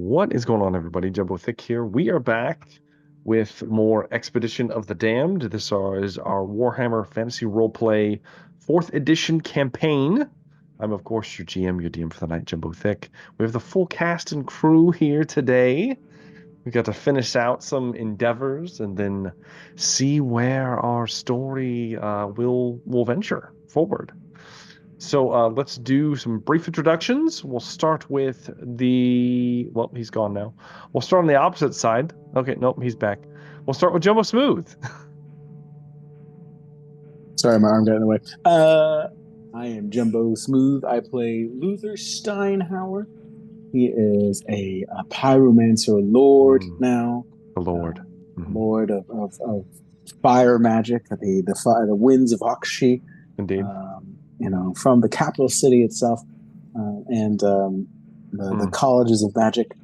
What is going on, everybody? Jumbo Thick here. We are back with more Expedition of the Damned. This is our Warhammer Fantasy Roleplay 4th edition campaign. I'm, of course, your GM, your DM for the night, Jumbo Thick. We have the full cast and crew here today. We got to finish out some endeavors and then see where our story will venture forward. So let's do some brief introductions. We'll start with well, he's gone now. We'll start on the opposite side. Okay, nope, he's back. We'll start with Jumbo Smooth. Sorry, my arm got in the way. I am Jumbo Smooth. I play Luther Steinhauer. He is a pyromancer lord now. The Lord. Lord of fire magic, the winds of Akshi. Indeed. From the capital city itself, and the colleges of magic.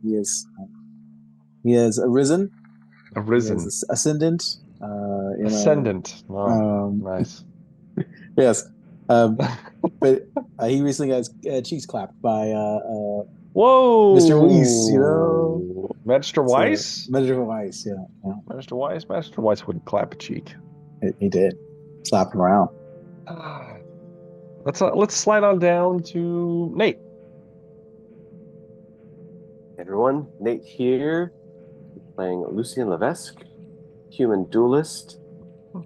He has arisen. He has ascendant. Ascendant. Wow. Nice. Yes. But he recently got his cheeks clapped by whoa, Mr. Weiss, Magister Weiss? Magister Weiss, yeah. Magister Weiss wouldn't clap a cheek. He did. Slap him around. Let's slide on down to Nate. Hey everyone, Nate here, playing Lucien Levesque, human duelist,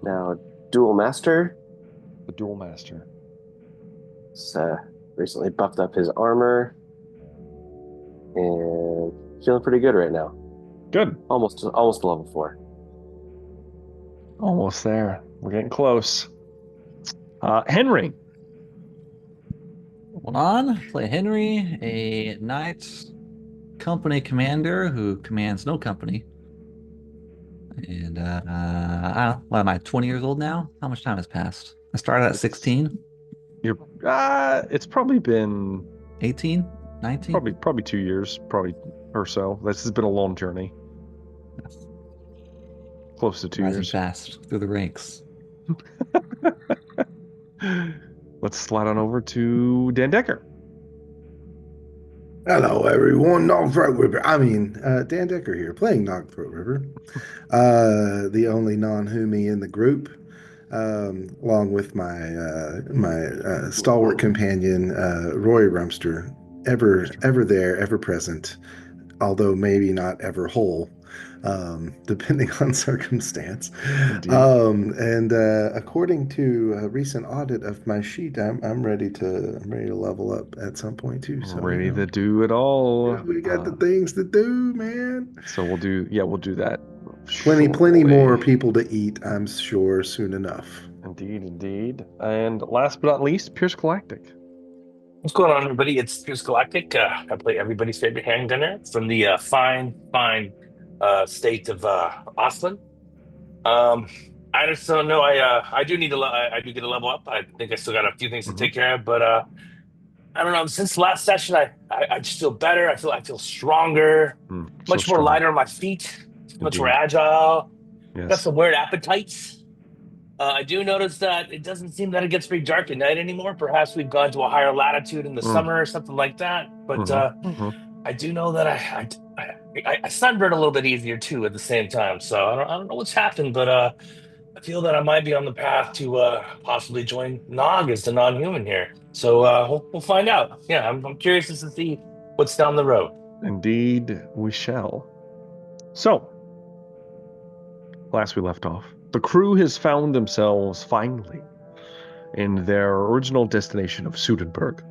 now dual master. The dual master. He's recently buffed up his armor and feeling pretty good right now. Good. Almost level 4. Almost there. We're getting close. Henry. Hold on. Play Henry, a knight company commander who commands no company. And I don't know, what am I, 20 years old now? How much time has passed? I started at 16. You're it's probably been 18, 19? Probably 2 years, probably or so. This has been a long journey. Yes. Close to 2 years. Fast through the ranks. Let's slide on over to Dan Decker. Hello, everyone. Nogthroat River. Dan Decker here, playing Nogthroat River. The only non-Humi in the group, along with my stalwart companion, Roy Rumster, ever there, ever present, although maybe not ever whole. Depending on circumstance. And according to a recent audit of my sheet, I'm ready to level up at some point too. So ready to do it all. Yeah, we got the things to do, man. So we'll do that. Plenty more people to eat, I'm sure, soon enough. Indeed. And last but not least, Pierce Galactic. What's going on, everybody? It's Pierce Galactic. I play everybody's favorite handgunner from the fine state of Oslan. I just don't know. I do need I do get a level up. I think I still got a few things to take care of, but I don't know. Since last session, I just feel better. I feel stronger, much more lighter on my feet, much more agile. Yes. Got some weird appetites. I do notice that it doesn't seem that it gets very dark at night anymore. Perhaps we've gone to a higher latitude in the summer or something like that. But I do know that I sunburn a little bit easier too at the same time. So I don't know what's happened, but I feel that I might be on the path to possibly join Nog as the non-human here. So we'll find out. Yeah, I'm curious to see what's down the road. Indeed, we shall. So, last we left off, the crew has found themselves finally in their original destination of Sudenburg,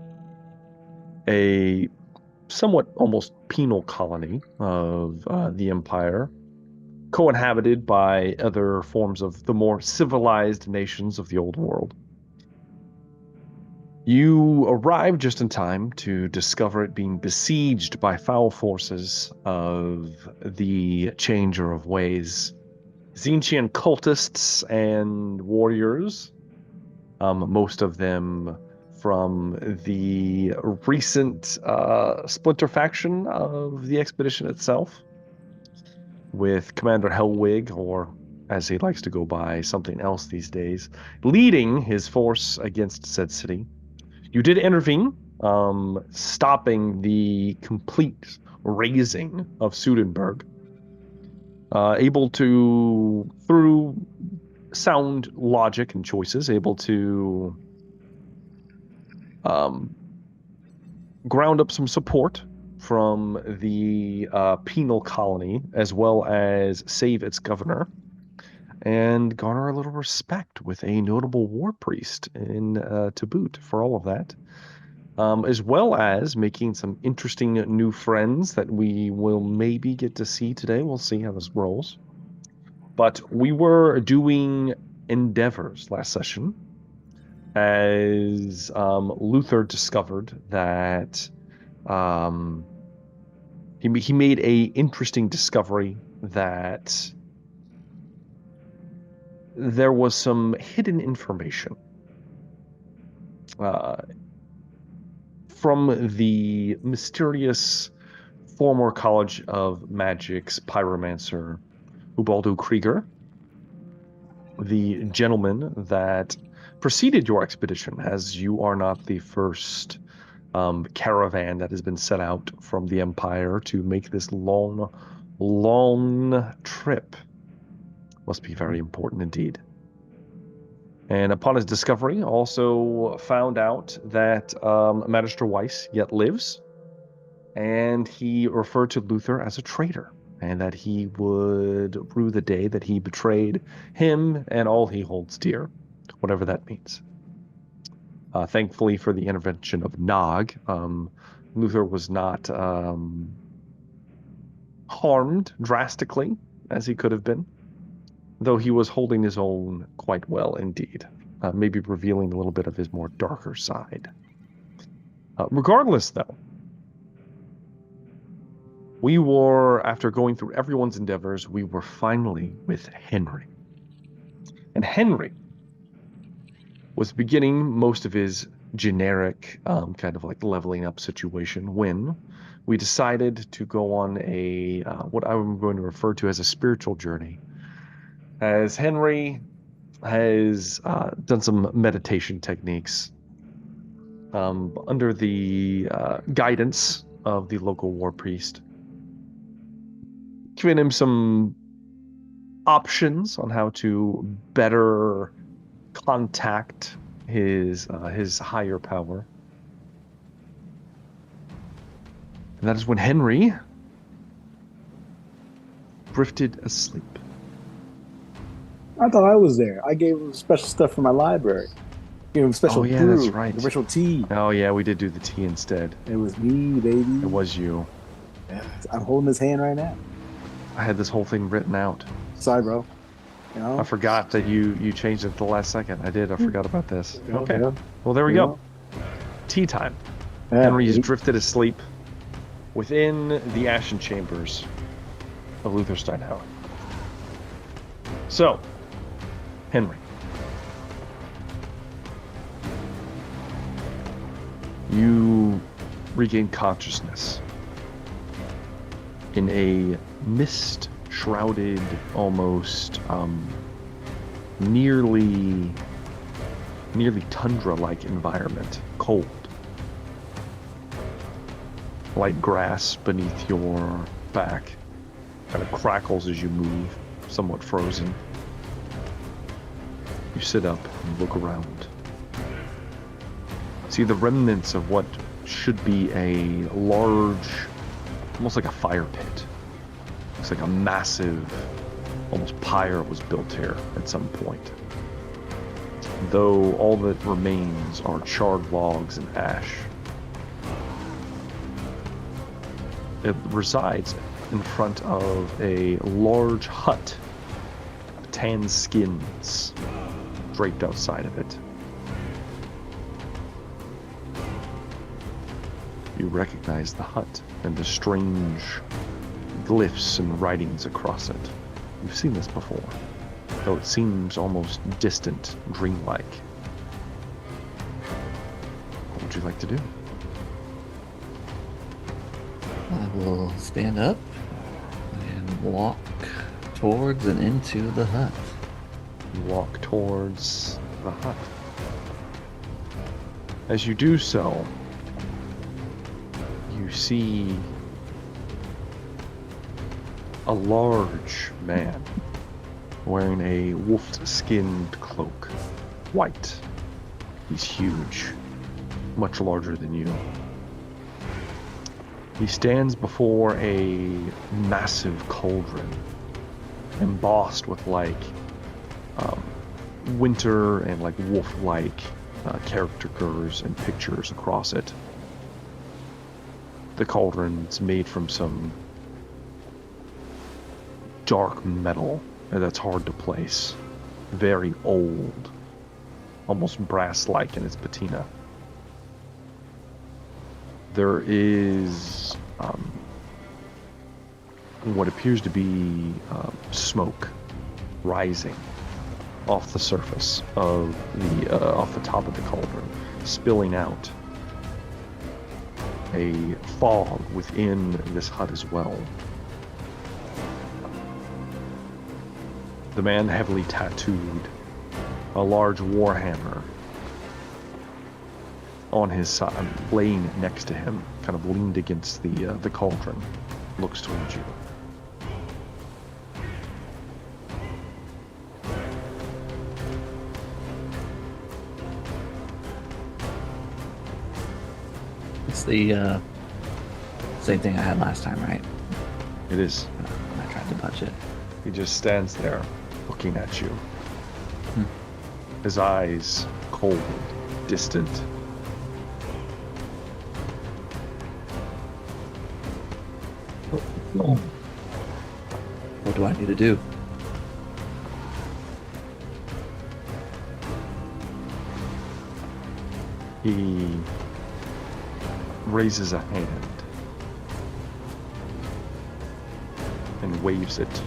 a somewhat almost penal colony of the Empire, co-inhabited by other forms of the more civilized nations of the Old World. You arrive just in time to discover it being besieged by foul forces of the Changer of Ways, Zinchian cultists and warriors, most of them from the recent splinter faction of the expedition itself, with Commander Hellwig, or as he likes to go by, something else these days, leading his force against said city. You did intervene stopping the complete razing of Sudenburg. Able to, through sound logic and choices, able to ground up some support from the penal colony, as well as save its governor, and garner a little respect with a notable war priest to boot for all of that. As well as making some interesting new friends that we will maybe get to see today. We'll see how this rolls. But we were doing endeavors last session as Luther discovered that he made a interesting discovery that there was some hidden information from the mysterious former College of Magic's pyromancer Ubaldo Krieger, the gentleman that preceded your expedition, as you are not the first caravan that has been set out from the Empire to make this long trip. Must be very important indeed. And upon his discovery, also found out that Magister Weiss yet lives, and he referred to Luther as a traitor, and that he would rue the day that he betrayed him and all he holds dear, whatever that means. Thankfully for the intervention of Nog, Luther was not harmed drastically as he could have been, though he was holding his own quite well indeed, maybe revealing a little bit of his more darker side. Regardless, though, we were, after going through everyone's endeavors, we were finally with Henry. And Henry was beginning most of his generic kind of like leveling up situation when we decided to go on a what I'm going to refer to as a spiritual journey, as Henry has done some meditation techniques under the guidance of the local war priest, giving him some options on how to better contact his higher power. And that is when Henry drifted asleep. I thought I was there. I gave him special stuff from my library. Gave him special brew, that's right. special tea. Oh yeah, we did do the tea instead. It was me, baby. It was you. Yeah, I'm holding his hand right now. I had this whole thing written out. Sorry, bro. You know? I forgot that you changed it at the last second. I did. I forgot about this. Yeah, Okay. yeah. Well, there we go. Tea time. Yeah, Henry's drifted asleep within the ashen chambers of Luther Steinhauer. So, Henry, you regain consciousness in a mist-shrouded, almost nearly tundra-like environment, cold. Light grass beneath your back kind of crackles as you move, somewhat frozen. You sit up and look around. See the remnants of what should be a large, almost like a fire pit. Looks like a massive, almost pyre was built here at some point. Though all that remains are charred logs and ash. It resides in front of a large hut, tan skins draped outside of it. You recognize the hut and the strange glyphs and writings across it. You've seen this before, though it seems almost distant, dreamlike. What would you like to do? I will stand up and walk towards and into the hut. You walk towards the hut. As you do so, see a large man wearing a wolf-skinned cloak, white. He's huge, much larger than you. He stands before a massive cauldron, embossed with winter and wolf-like characters and pictures across it. The cauldron's made from some dark metal that's hard to place. Very old, almost brass-like in its patina. There is what appears to be smoke rising off the surface of off the top of the cauldron, spilling out. A fog within this hut as well. The man heavily tattooed, a large warhammer on his side, laying next to him, kind of leaned against the cauldron, looks towards you. It's the same thing I had last time, right? It is. I tried to touch it. He just stands there, looking at you. His eyes cold, distant. What do I need to do? He raises a hand and waves it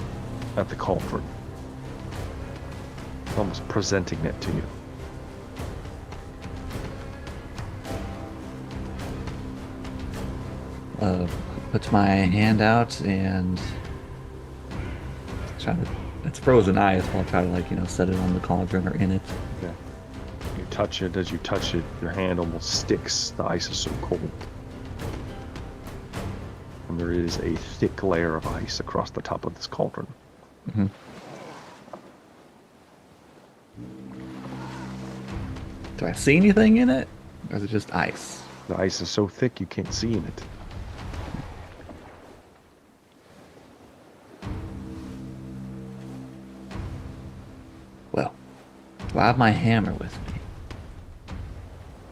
at the cauldron, almost presenting it to you. Put my hand out and try to. It's frozen ice. I'll try to set it on the cauldron or in it. Okay. You touch it. As you touch it, your hand almost sticks. The ice is so cold. And there is a thick layer of ice across the top of this cauldron. Mm-hmm. Do I see anything in it? Or is it just ice? The ice is so thick you can't see in it. Well, do I have my hammer with me?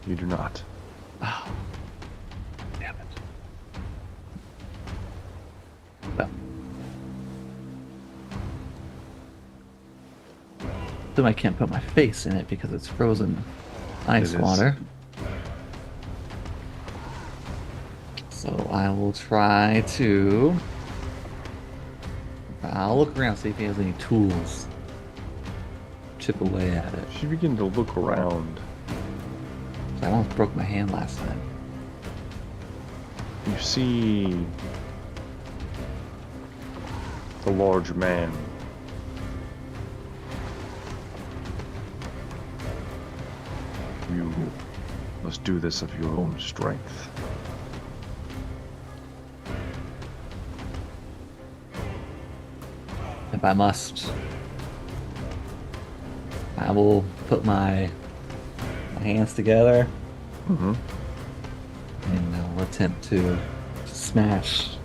You do not. Oh, damn it. Well. Then I can't put my face in it because it's frozen ice water. So I will try to... I'll look around, see if he has any tools. Chip away at it. You begin to look around. I almost broke my hand last time. You see the large man You must do this of your own strength. If I must, I will put my hands together and I'll attempt to smash.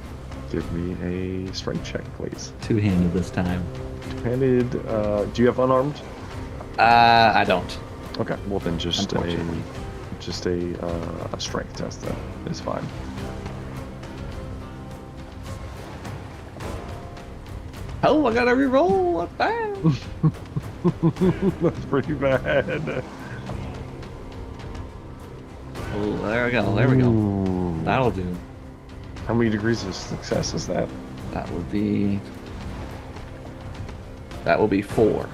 Give me a strength check, please. Two-handed this time. Two-handed. Do you have unarmed? I don't. Okay, well then just a Unfortunately. strength test then is fine. Oh, I gotta re-roll. What bad? That's pretty bad. Oh, there we go. There we go. Ooh. That'll do. How many degrees of success is that? That will be 4.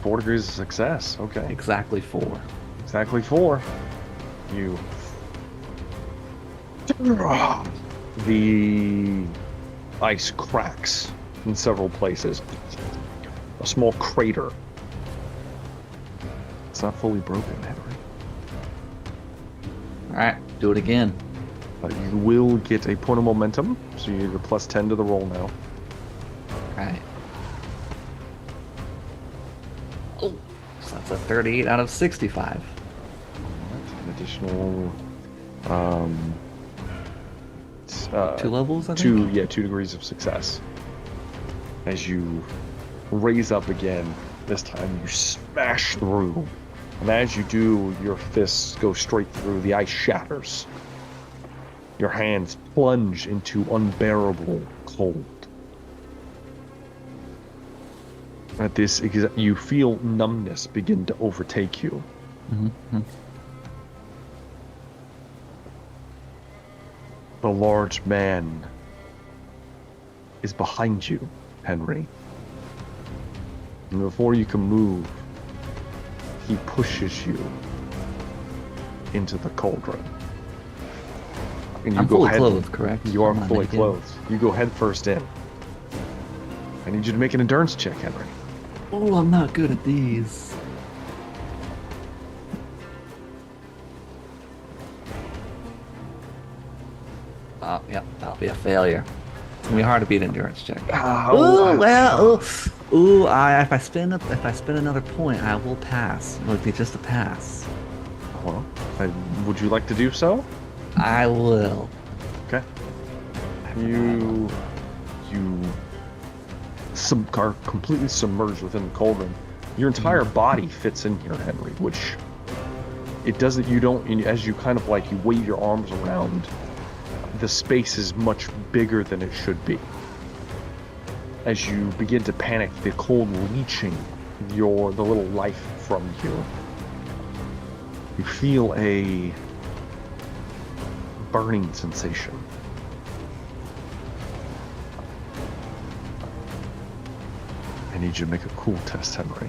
4 degrees of success. Okay. Exactly 4. Exactly 4. You. The ice cracks in several places. A small crater. It's not fully broken, Henry. All right, do it again. You will get a point of momentum, so you get your plus 10 to the roll now. Right. Oh, so that's a 38 out of 65. An additional 2 levels, I think? 2 degrees of success. As you raise up again, this time you smash through. And as you do, your fists go straight through. The ice shatters. Your hands plunge into unbearable cold. At this, you feel numbness begin to overtake you. Mm-hmm. The large man is behind you, Henry. And before you can move, he pushes you into the cauldron. And you I'm go fully clothed, correct? You are I'm not fully naked. clothed. You go head first in. I need you to make an endurance check, Henry. Oh, I'm not good at these. Oh, yep, that'll be a failure. It's gonna be hard to beat endurance check. If I spend another point, I will pass. It would be just a pass. Well, would you like to do so? I will. Okay. You are completely submerged within the cauldron. Your entire body fits in here, Henry, which it doesn't, you don't, as you kind of like, you wave your arms around, the space is much bigger than it should be. As you begin to panic, the cold leaching the little life from you. You feel a burning sensation. I need you to make a cool test, Henry.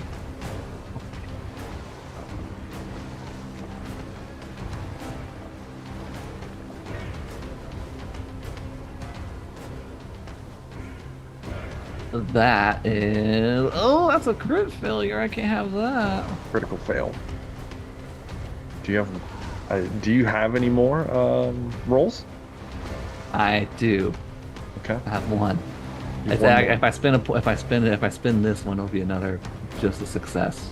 That is... Oh, that's a crit failure. I can't have that. Critical fail. Do you have any more rolls? I do. Okay. I have one. You have If one more. I spin this one, it'll be another just a success.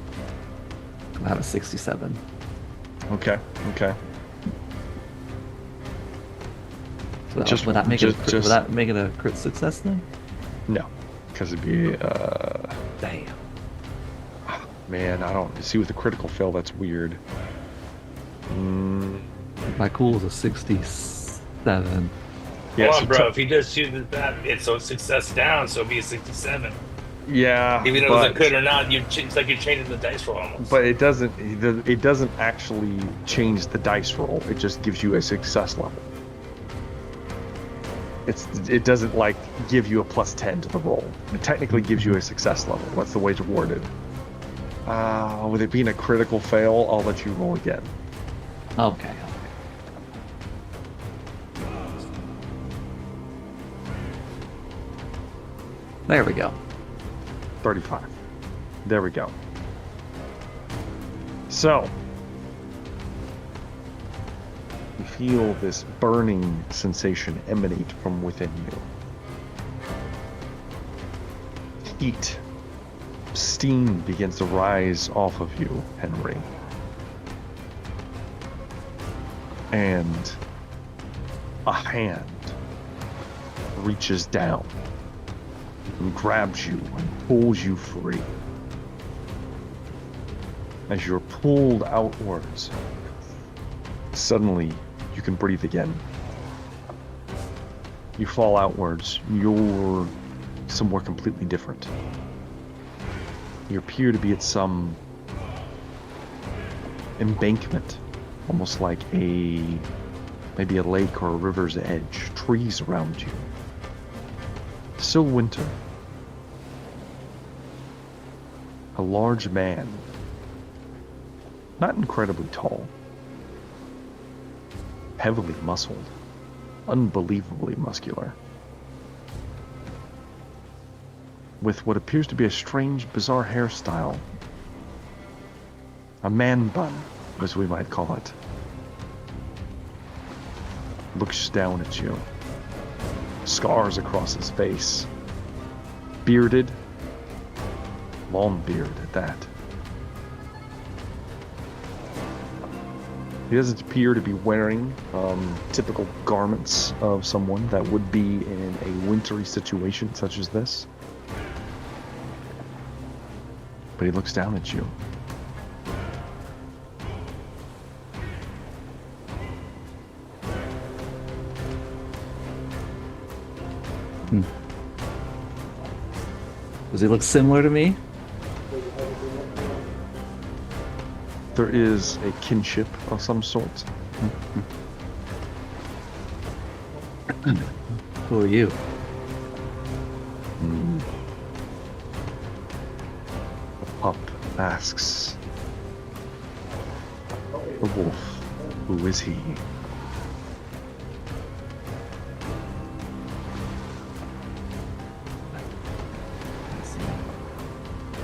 I have a 67. Okay. So Just- would that make just- would that make it a crit success then? No, because it'd be Damn. man. I don't see with the critical fail. That's weird. My cool is a 67. Yeah, Come so on, bro. If he just chooses that, it's a success down, so it'll be a 67. yeah, Even though it's a crit or not, it's like you're changing the dice roll almost. but it doesn't actually change the dice roll. It just gives you a success level. It doesn't like give you a plus 10 to the roll. It technically gives you a success level. That's the way it's worded. With it being a critical fail, I'll let you roll again. Okay. There we go. 35. There we go. So, you feel this burning sensation emanate from within you. Heat, steam begins to rise off of you, Henry. And a hand reaches down and grabs you and pulls you free. As you're pulled outwards, suddenly you can breathe again. You fall outwards. You're somewhere completely different. You appear to be at some embankment, almost like maybe a lake or a river's edge. Trees around you. Still winter. A large man, not incredibly tall, heavily muscled, unbelievably muscular, with what appears to be a strange, bizarre hairstyle. A man bun, as we might call it. looks down at you. Scars across his face. Bearded. Long beard at that. He doesn't appear to be wearing typical garments of someone that would be in a wintry situation such as this. But he looks down at you. Does he look similar to me? There is a kinship of some sort. Who are you? The pup asks, the wolf, who is he?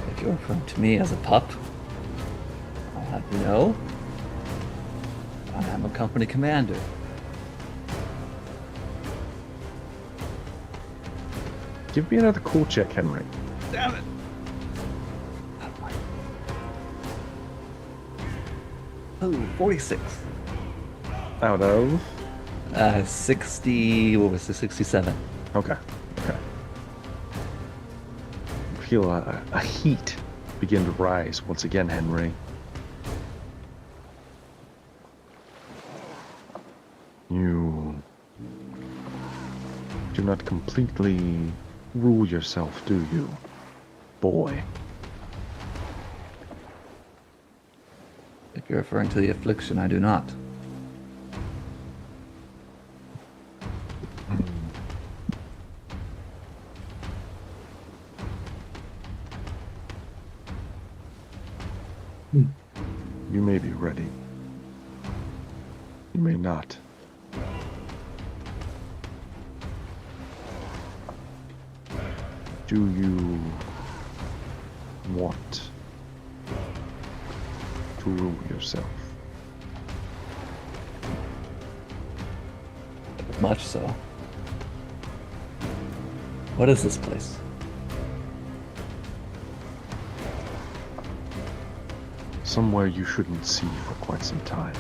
If you're referring to me as a pup, I'll have you know, I am a company commander. Give me another cool check, Henry. Damn it! Oh, 46. Out of? 60, what was it, 67? Okay. Feel a heat begin to rise once again, Henry. You do not completely rule yourself, do you, boy? If you're referring to the affliction, I do not. You may be ready. You may not. Do you want to rule yourself? Much so. What is this place? Somewhere you shouldn't see for quite some time.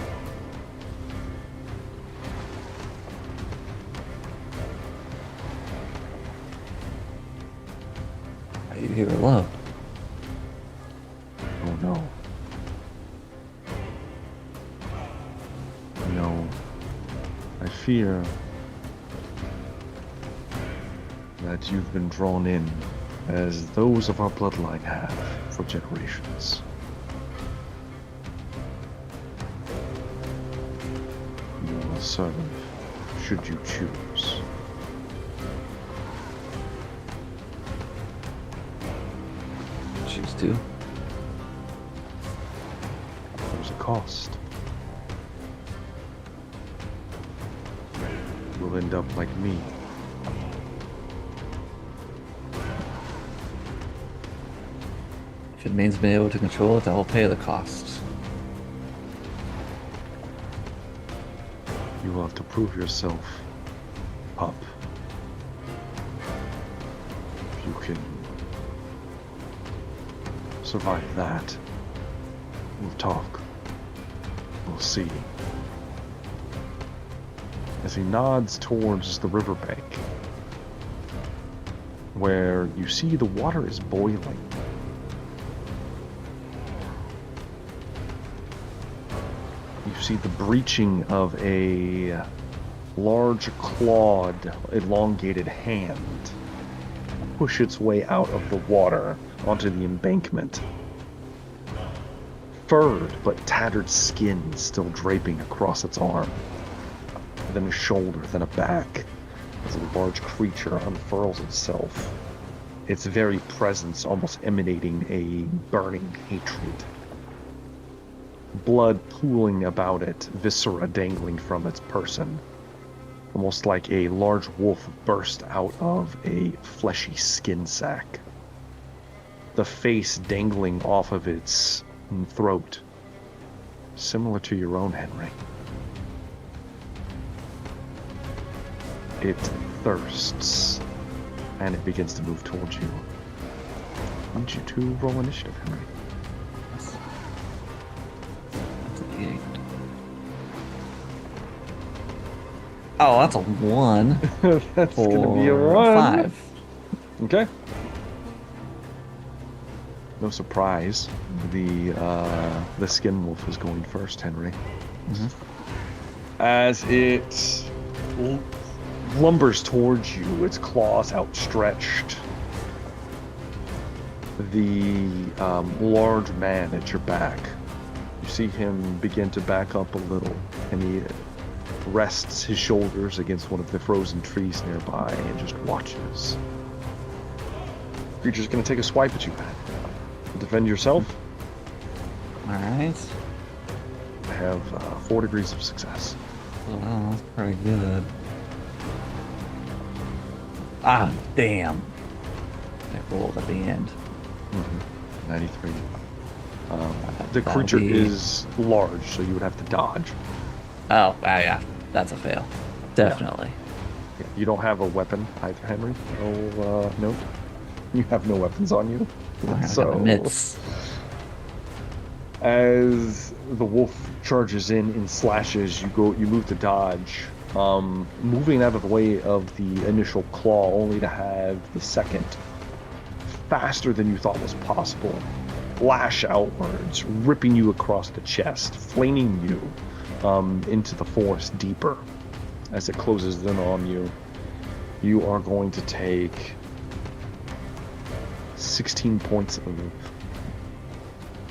Are you here alone? Oh no. No. I fear that you've been drawn in, as those of our bloodline have for generations. You will serve should you choose. Choose to. There's a cost. You'll end up like me. If it means being able to control it, I will pay the cost. You will have to prove yourself, pup. If you can survive that, we'll talk. We'll see. As he nods towards the riverbank, where you see the water is boiling. You see the breaching of a large clawed, elongated hand push its way out of the water onto the embankment. Furred but tattered skin still draping across its arm. Then a shoulder, then a back, as a large creature unfurls itself, its very presence almost emanating a burning hatred. Blood pooling about it, viscera dangling from its person, almost like a large wolf burst out of a fleshy skin sack. The face dangling off of its throat, similar to your own, Henry. it thirsts, and it begins to move towards you. I need you to roll initiative, Henry. That's a D8. Oh, that's a 1. That's for going to be a 1. 5. Okay. No surprise, the skin wolf is going first, Henry. As it lumbers towards you, its claws outstretched, the large man at your back, you see him begin to back up a little, and he rests his shoulders against one of the frozen trees nearby and just watches. Creature's going to take a swipe at you, man. Defend yourself. All right. Have 4 degrees of success. Well, that's pretty good. Ah, damn. It rolled at the end. 93. The creature is large, so you would have to dodge. Oh, yeah. That's a fail. Definitely. Yeah, you don't have a weapon either, Henry. No, nope. You have no weapons on you. So, mitts. as the wolf charges in slashes, you move to dodge, moving out of the way of the initial claw, only to have the second, faster than you thought was possible, lash outwards, ripping you across the chest, flinging you into the forest deeper. As it closes in on you, you are going to take 16 points of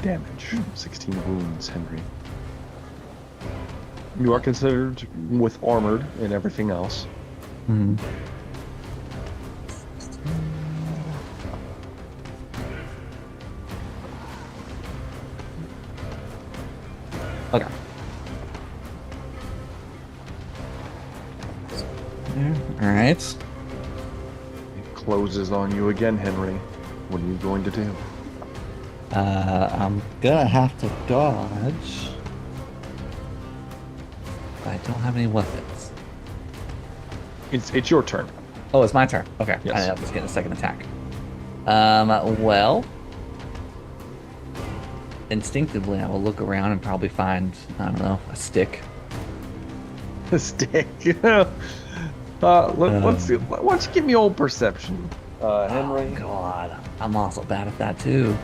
damage. 16 wounds, Henry. You are considered with armored and everything else. Okay. All right. It closes on you again, Henry. What are you going to do? I'm gonna have to dodge. I don't have any weapons. It's your turn. Oh, it's my turn. Okay. Yes. I didn't know I was getting a second attack. Well, instinctively, I will look around and probably find, I don't know, a stick. A stick. Let's see. Why don't you give me old perception, Henry? Oh, God. I'm also bad at that, too.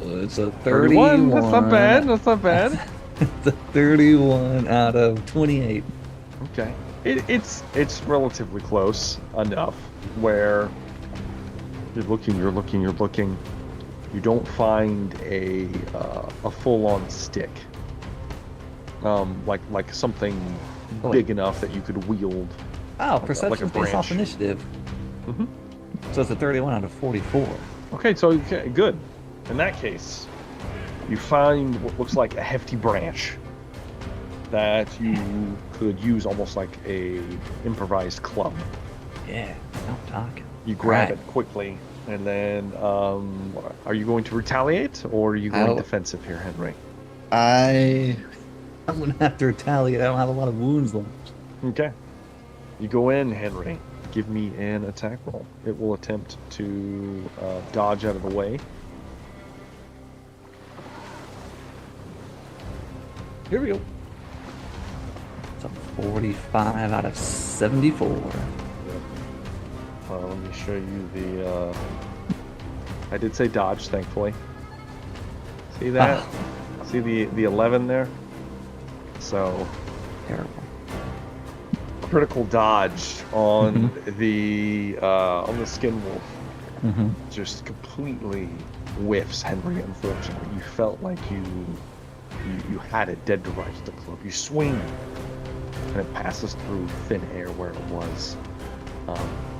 It's a 31. That's not bad. That's not bad. It's a 31 out of 28. Okay. It's relatively close enough where you're looking. You don't find a full-on stick. Like something big enough that you could wield. Oh, like perception a based off branch. initiative. Mhm. So it's a 31 out of 44. Okay, good. In that case, you find what looks like a hefty branch that you could use almost like a improvised club. Yeah, I'm talking. You grab Right. it quickly, and then are you going to retaliate, or are you going defensive here, Henry? I'm gonna have to retaliate. I don't have a lot of wounds left. Okay. You go in, Henry. Give me an attack roll. It will attempt to dodge out of the way. Here we go. It's a 45 out of 74. Let me show you the... I did say dodge, thankfully. See that? See the 11 there? So... Terrible. Critical dodge on the skin wolf. Just completely whiffs Henry, unfortunately. You felt like you had it dead to rights with the club. You swing, and it passes through thin air where it was,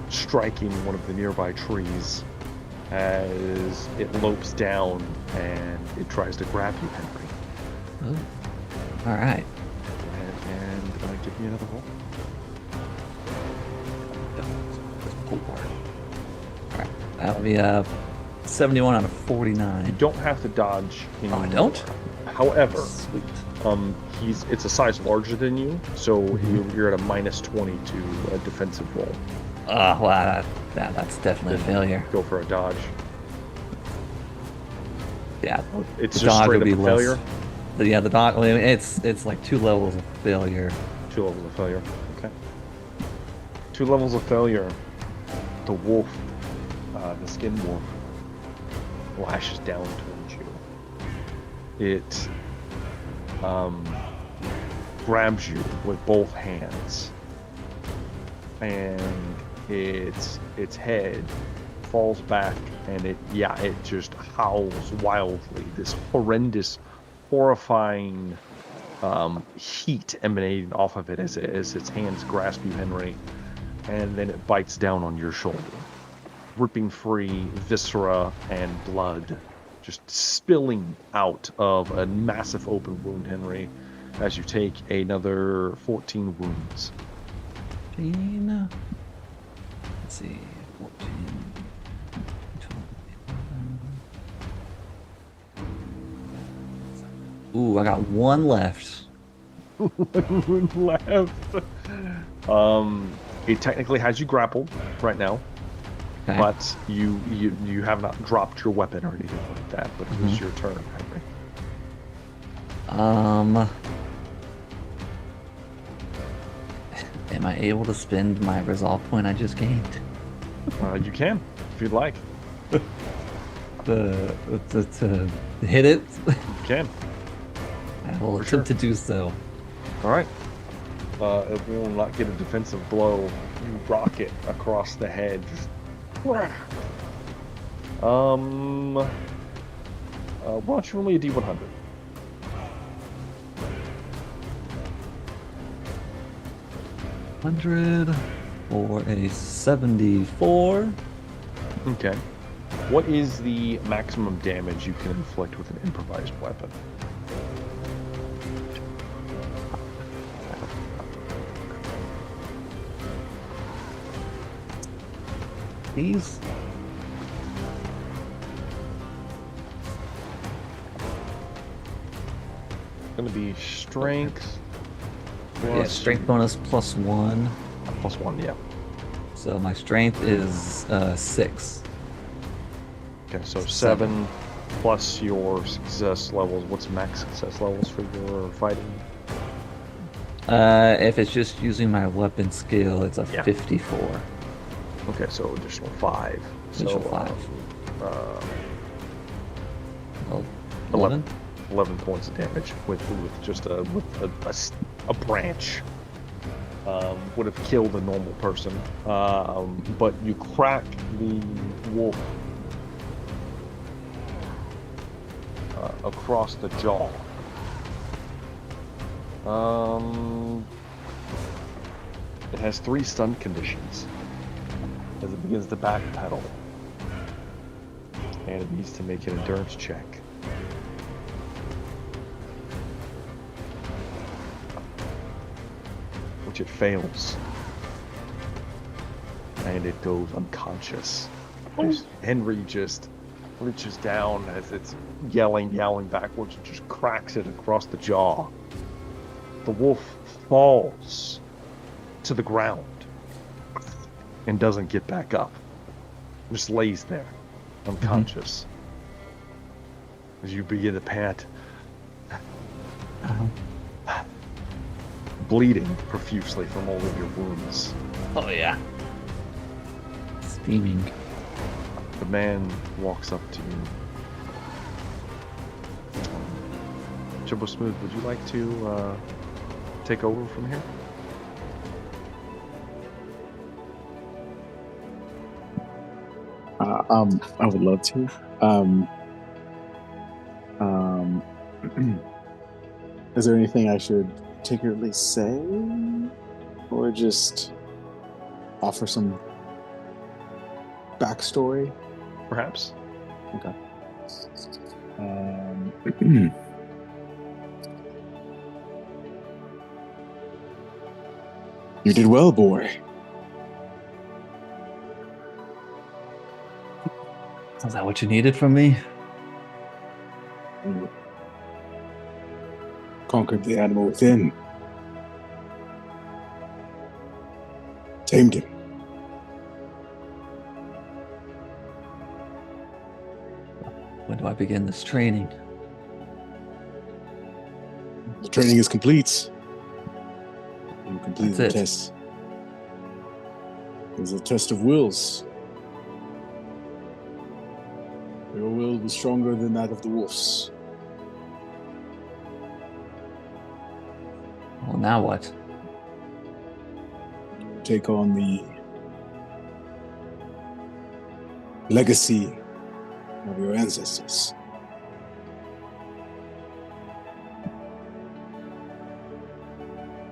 striking one of the nearby trees as it lopes down and it tries to grab you, Henry. Oh. All right. And give me another roll. All right. That'll be a 71 out of 49. You don't have to dodge anymore. Oh, I don't? However, Sweet. It's a size larger than you, so Mhm. you're at a -20 to a defensive roll. Oh, wow, that's definitely a failure. Go for a dodge. Yeah, It's the just dodge straight would up be a less. failure. Yeah, the dodge. I mean, it's like 2 levels of failure. 2 levels of failure. Okay. 2 levels of failure. The wolf, the skin wolf, lashes down towards you. It grabs you with both hands, and its head falls back, and it just howls wildly. This horrendous, horrifying heat emanating off of it as its hands grasp you, Henry, and then it bites down on your shoulder, ripping free viscera and blood just spilling out of a massive open wound, Henry, as you take another 14 wounds. 14. Let's see. 14. 12. Ooh, I got 1 left. One wound left. It technically has you grappled right now, Okay. but you have not dropped your weapon or anything like that. But it is your turn, Henry. Am I able to spend my resolve point I just gained? You can, if you'd like. To hit it? You can. I will For attempt sure. to do so. All right. It will not get a defensive blow. You rock it across the head. Just why don't you roll me a D100? $100 for a 74. Okay. What is the maximum damage you can inflict with an improvised weapon? These. Going to be strength. Yeah, strength bonus +1. +1, yeah. So my strength is 6. Okay, so 7 plus your success levels. What's max success levels for your fighting? If it's just using my weapon skill, it's a 54. Okay, so additional 5. Additional so 5. 11 points of damage with just a branch. Would have killed a normal person, but you crack the wolf across the jaw. It has 3 stun conditions as it begins to backpedal, and it needs to make an endurance check. Which it fails, and it goes unconscious. Henry just reaches down as it's yelling backwards and just cracks it across the jaw. The wolf falls to the ground and doesn't get back up. Just lays there, unconscious. As you begin to pant, bleeding profusely from all of your wounds. Oh yeah. Steaming. The man walks up to you. Chp Smooth, would you like to take over from here? I would love to. Is there anything I should particularly say, or just offer some backstory? Perhaps. Okay. You did well, boy. Is that what you needed from me? conquered the animal within, tamed him. When do I begin this training? The training is complete. You completed the That's it. test. It was a test of wills. Your will was stronger than that of the wolves. Well, now what? You take on the legacy of your ancestors.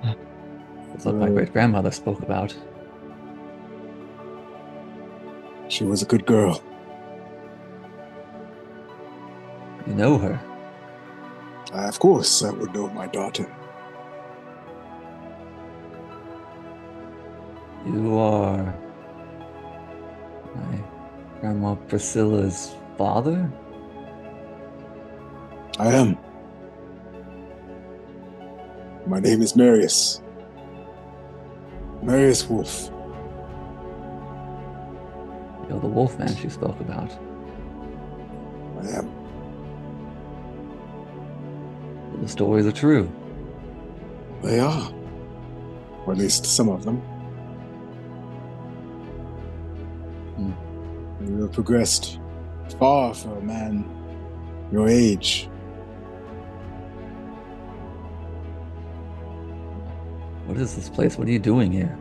That's what my great-grandmother spoke about. She was a good girl. You know her. Of course, I would know my daughter. You are my Grandma Priscilla's father? I am. My name is Marius. Marius Wolf. You're the wolf man she spoke about. I am. The stories are true. They are. Or at least some of them. You have progressed far for a man your age. What is this place? What are you doing here?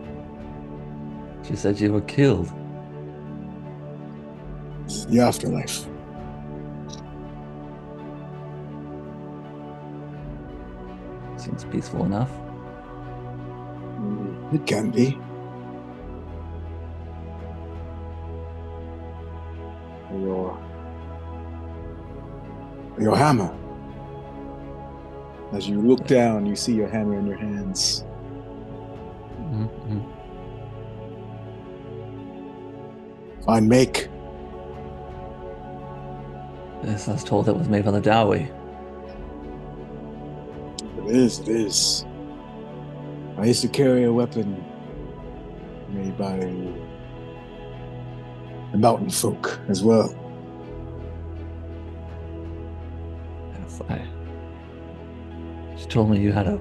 She said you were killed. This is the afterlife. Seems peaceful enough. It can be. Your hammer. As you look down, you see your hammer in your hands. Mm-hmm. Fine make. Yes, I was told it was made by the Dowie. It is. I used to carry a weapon made by the mountain folk as well. Yes, she told me you had a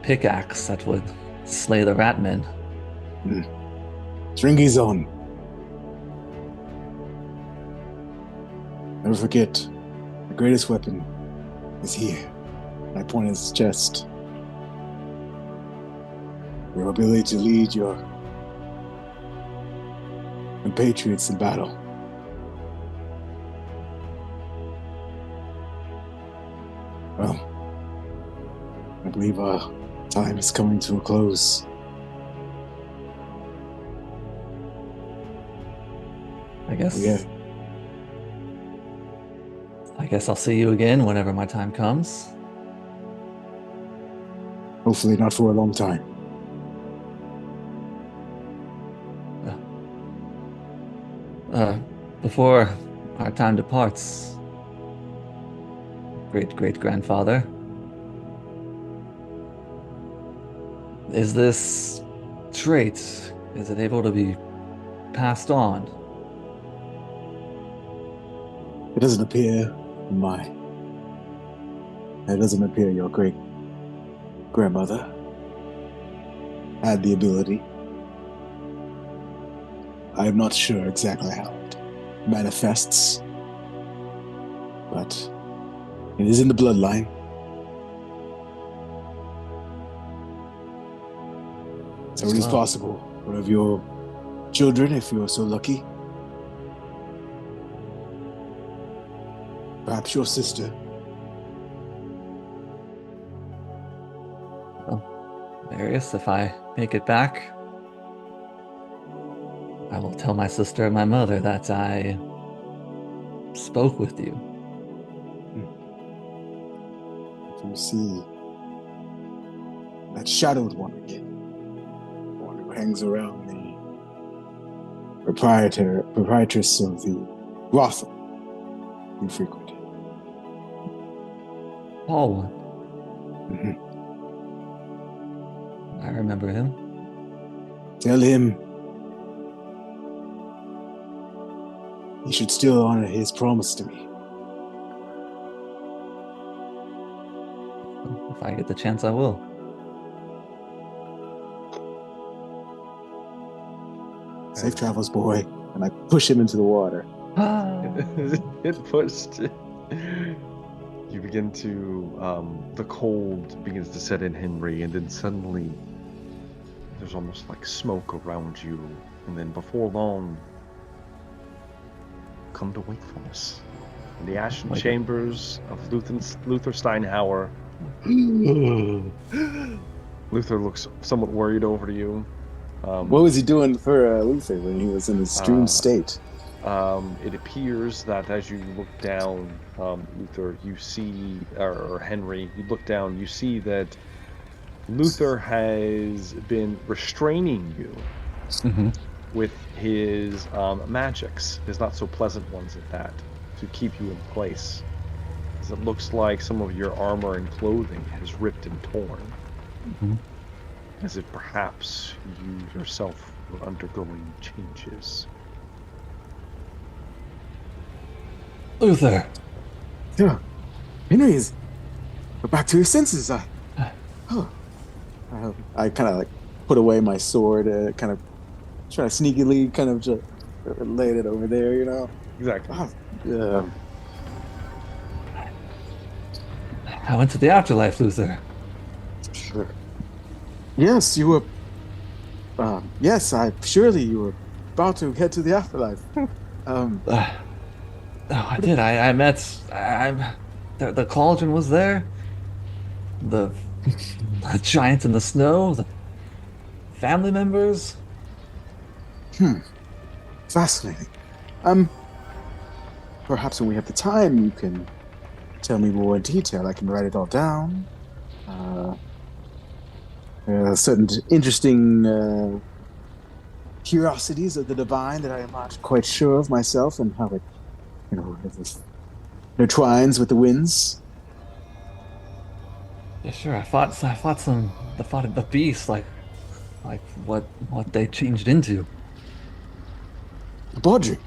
pickaxe that would slay the ratmen. Stringy's on. Never forget, the greatest weapon is here. I point at his chest. Your ability to lead your compatriots in battle. Well, I believe our time is coming to a close. I guess. Yeah. I guess I'll see you again whenever my time comes. Hopefully not for a long time. Before our time departs, great-great-grandfather, is this trait, is it able to be passed on? It doesn't appear it doesn't appear your great grandmother had the ability. I am not sure exactly how it manifests, but it is in the bloodline. So it is possible one of your children, if you're so lucky, perhaps your sister. Marius, if I make it back, I will tell my sister and my mother that I spoke with you. If you see that shadowed one again, one who hangs around the proprietress of the brothel you frequented. Paul one. Mhm. I remember him. Tell him he should still honor his promise to me. If I get the chance, I will. Safe travels, boy. And I push him into the water. It pushed. You begin to, the cold begins to set in, Henry, and then suddenly there's almost like smoke around you. And then before long, come to wakefulness. In the ashen chambers of Luther Steinhauer. Luther looks somewhat worried over to you. What was he doing for Luther when he was in his dream state? It appears that as you look down, Luther, you see, or Henry, you look down, you see that Luther has been restraining you with his magics, his not so pleasant ones at that, to keep you in place. As it looks like some of your armor and clothing has ripped and torn. As if perhaps you yourself were undergoing changes. Luther. Yeah. Henry is back to his senses. I kind of like put away my sword, kind of try to sneakily kind of just lay it over there, you know? Exactly. I went to the afterlife, Luther. Sure. Yes, you were. Yes, surely you were about to head to the afterlife. I did. I met. The cauldron was there. The giant in the snow. The family members. Fascinating. Perhaps when we have the time, you can tell me more in detail. I can write it all down. Certain interesting curiosities of the divine that I am not quite sure of myself, and how it, intertwines with the winds. Yeah, sure. I fought the beast, like what they changed into. A Baudry.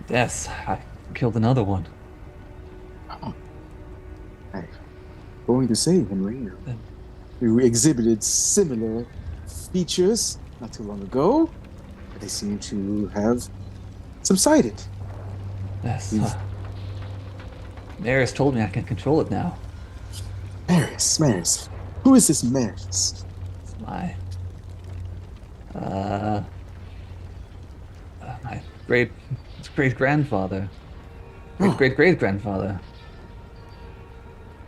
Yes, I killed another one. I'm going to say, Henry, you exhibited similar features not too long ago, but they seem to have subsided. Yes. Maris told me I can control it now. Maris. Who is this Maris? It's my my great grandfather. Great grandfather.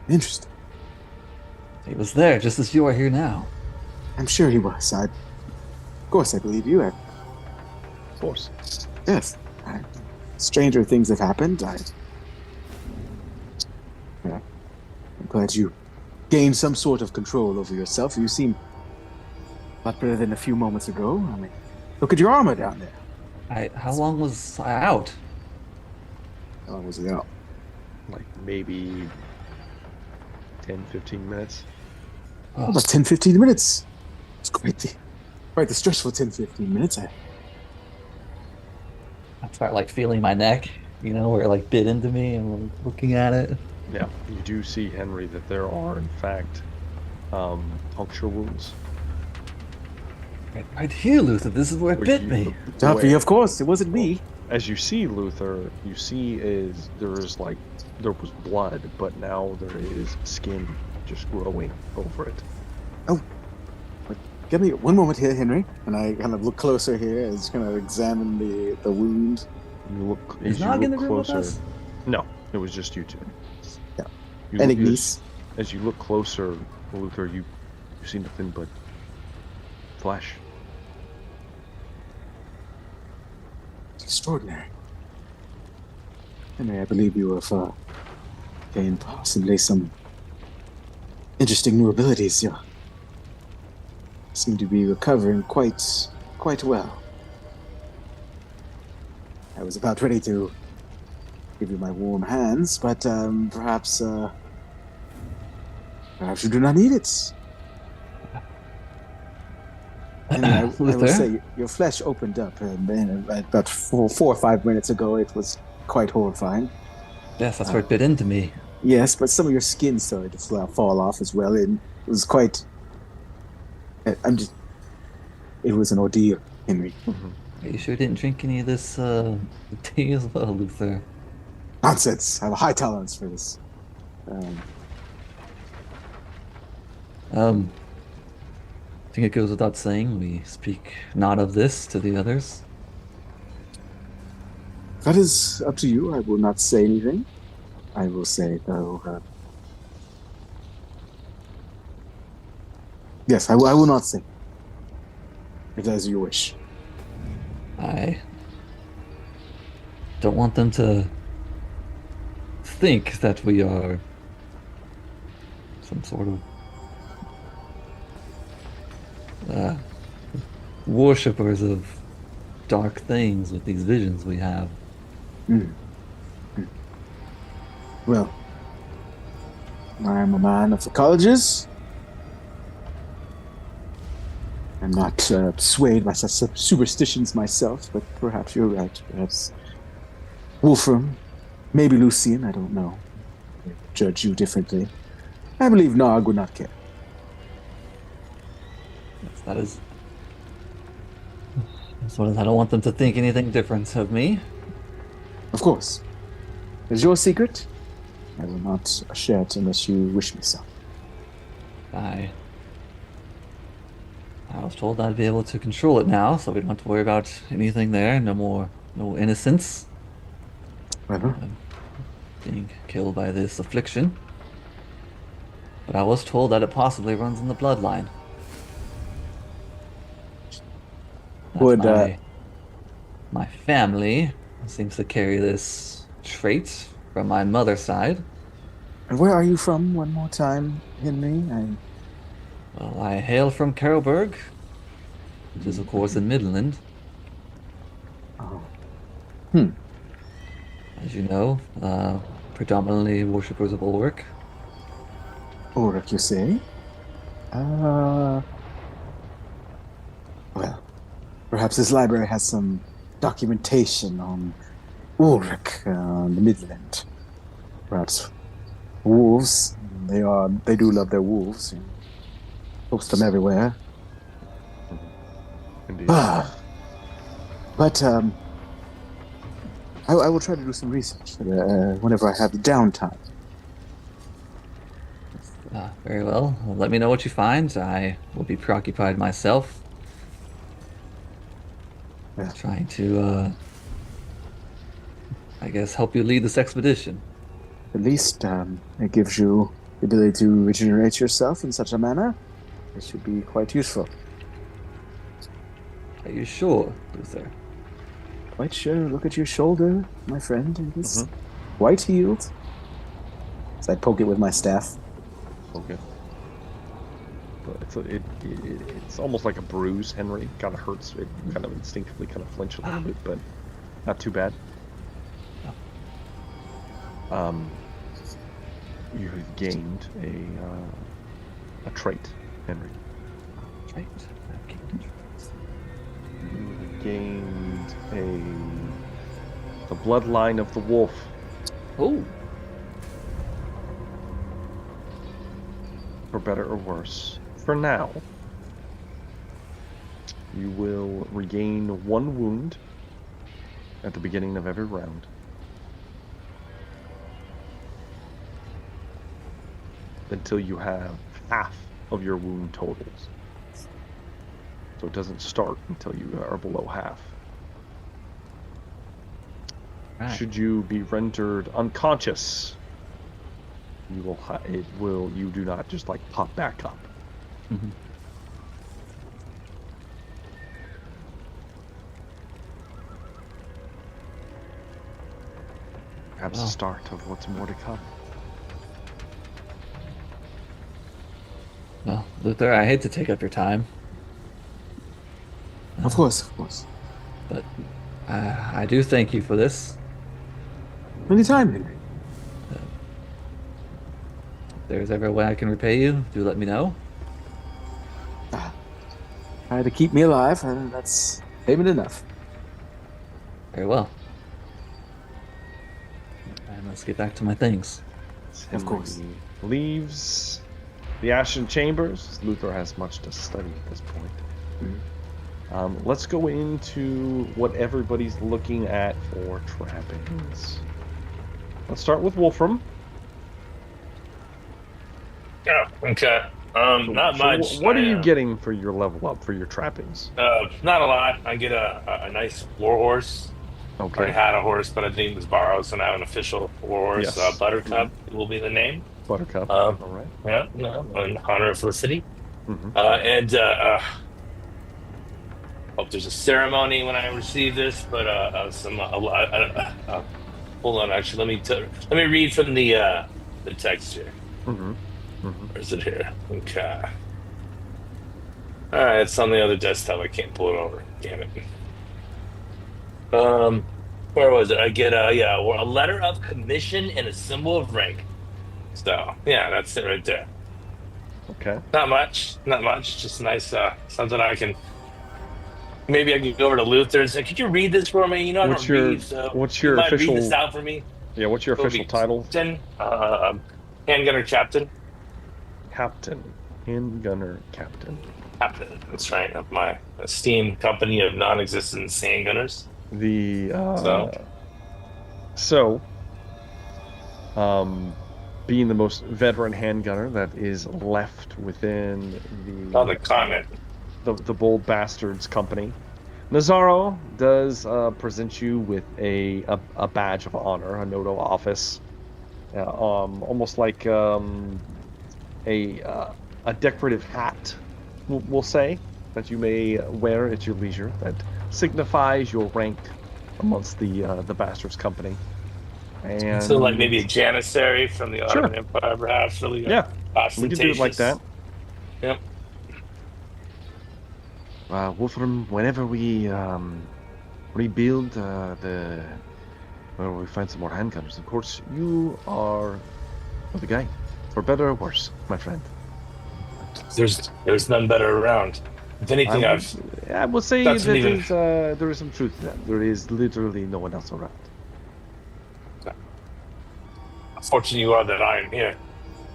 Interesting. He was there just as you are here now. I'm sure he was. Of course, I believe you. Of course. Yes. Stranger things have happened. I'm glad you gained some sort of control over yourself. You seem a lot better than a few moments ago. I mean, look at your armor down there. How long was I out? How long was he out? Like maybe 10, 15 minutes. Oh, about 10, 15 minutes. It's quite the stressful 10, 15 minutes. I start like feeling my neck, where it like bit into me, and like, looking at it. Yeah, you do see, Henry, that there are in fact puncture wounds. Right here, Luther. This is where it bit me. Duffy, of course. It wasn't me. As you see, Luther, there was blood, but now there is skin just growing over it. Oh, give me one moment here, Henry. And I kind of look closer here as kind of examine the wound. He's not in the room with us? No, it was just you two. Yeah. And Ignis. As you look closer, Luther, you see nothing but flesh. Extraordinary. Henry, I believe you have gained possibly some interesting new abilities. You seem to be recovering quite well. I was about ready to give you my warm hands, but perhaps Perhaps you do not need it. Henry, I will Luther? say your flesh opened up, and about 4 or 5 minutes ago, it was quite horrifying. Yes, that's where it bit into me. Yes, but some of your skin started to fall off as well, and it was quite. I'm just. It was an ordeal, Henry. Are you sure you didn't drink any of this tea as well, Luther? Nonsense. I have a high tolerance for this. I think it goes without saying we speak not of this to the others. That is up to you. I will not say anything. I will say, though. Yes, I will not say. It as you wish. I don't want them to think that we are some sort of worshippers of dark things with these visions we have. Well, I am a man of the colleges. I'm not swayed by such superstitions myself, but perhaps you're right. Perhaps Wolfram, maybe Lucian, I don't know. I judge you differently. I believe Nog would not care. Yes, that's what I don't want them to think anything different of me. Of course. It's your secret. I will not share it unless you wish me so. I was told I'd be able to control it now, so we don't have to worry about anything there. No innocence being killed by this affliction. But I was told that it possibly runs in the bloodline. Would my family seems to carry this trait from my mother's side. And where are you from one more time, Henry? Well, I hail from Carrollburg, which is of course in Midland. Oh. As you know, predominantly worshippers of Ulrich. Ulrich, you say? Well, perhaps this library has some documentation on Ulrich on the Midland. Perhaps wolves. They do love their wolves. You post them everywhere. Indeed. But I will try to do some research whenever I have the downtime. Very well. Let me know what you find. I will be preoccupied myself. Yeah. Trying to, I guess, help you lead this expedition. At least it gives you the ability to regenerate yourself in such a manner. It should be quite useful. Are you sure, Luther? Quite sure. Look at your shoulder, my friend. It is white healed. So I poke it with my staff. Okay. But it's almost like a bruise, Henry. Kind of hurts. It kind of instinctively kind of flinch a little bit, but not too bad. You have gained a trait, Henry. Trait. You have gained the bloodline of the wolf. Oh. For better or worse. For now, you will regain 1 wound at the beginning of every round. Until you have half of your wound totals. So it doesn't start until you are below half. Right. Should you be rendered unconscious, you do not just like pop back up. Mm-hmm. Perhaps the start of what's more to come. Well, Luther, I hate to take up your time. Of course. But I do thank you for this. Anytime, Henry. there's ever a way I can repay you, do let me know. Try to keep me alive, and that's payment enough. Very well. And let's get back to my things. Of course. Henry leaves the Ashen Chambers. Luther has much to study at this point. Let's go into what everybody's looking at for trappings. Let's start with Wolfram. Yeah. Okay. Not much. What are you getting for your level up for your trappings? Not a lot. I get a nice war horse. I Okay. had a horse, but I think it was borrowed, so now an official war horse. Yes. Buttercup will be the name. Buttercup. All right. Yeah, no, in honor of Felicity. Mhm. Hope there's a ceremony when I receive this, but hold on. Actually, let me read from the text here. Where is it here? Okay. All right, it's on the other desktop. I can't pull it over. Damn it. Where was it? I get a letter of commission and a symbol of rank. So yeah, that's it right there. Okay. Not much. Just nice. Something I can. Maybe I can go over to Luther and say, "Could you read this for me?" You know, I don't read, so what's you your might official? read this out for me. Yeah. What's your official title? Captain, handgunner captain. Captain. Handgunner captain. Captain. That's right. Of my esteemed company of non-existent handgunners. Being the most veteran handgunner that is left within the continent. The Bold Bastards company, Nazaro does present you with a badge of honor, a note of office, almost like a decorative hat, we'll say, that you may wear at your leisure, that signifies your rank amongst the Bastards company. And so, like maybe a janissary from the Ottoman Empire, perhaps. Really, yeah, we can do it like that. Yep. Wolfram, whenever we rebuild where we find some more handgunners, of course, you are the guy, for better or worse, my friend. There's none better around. If anything, I will say that there is some truth to that. There is literally no one else around. Fortunate you are that I am here.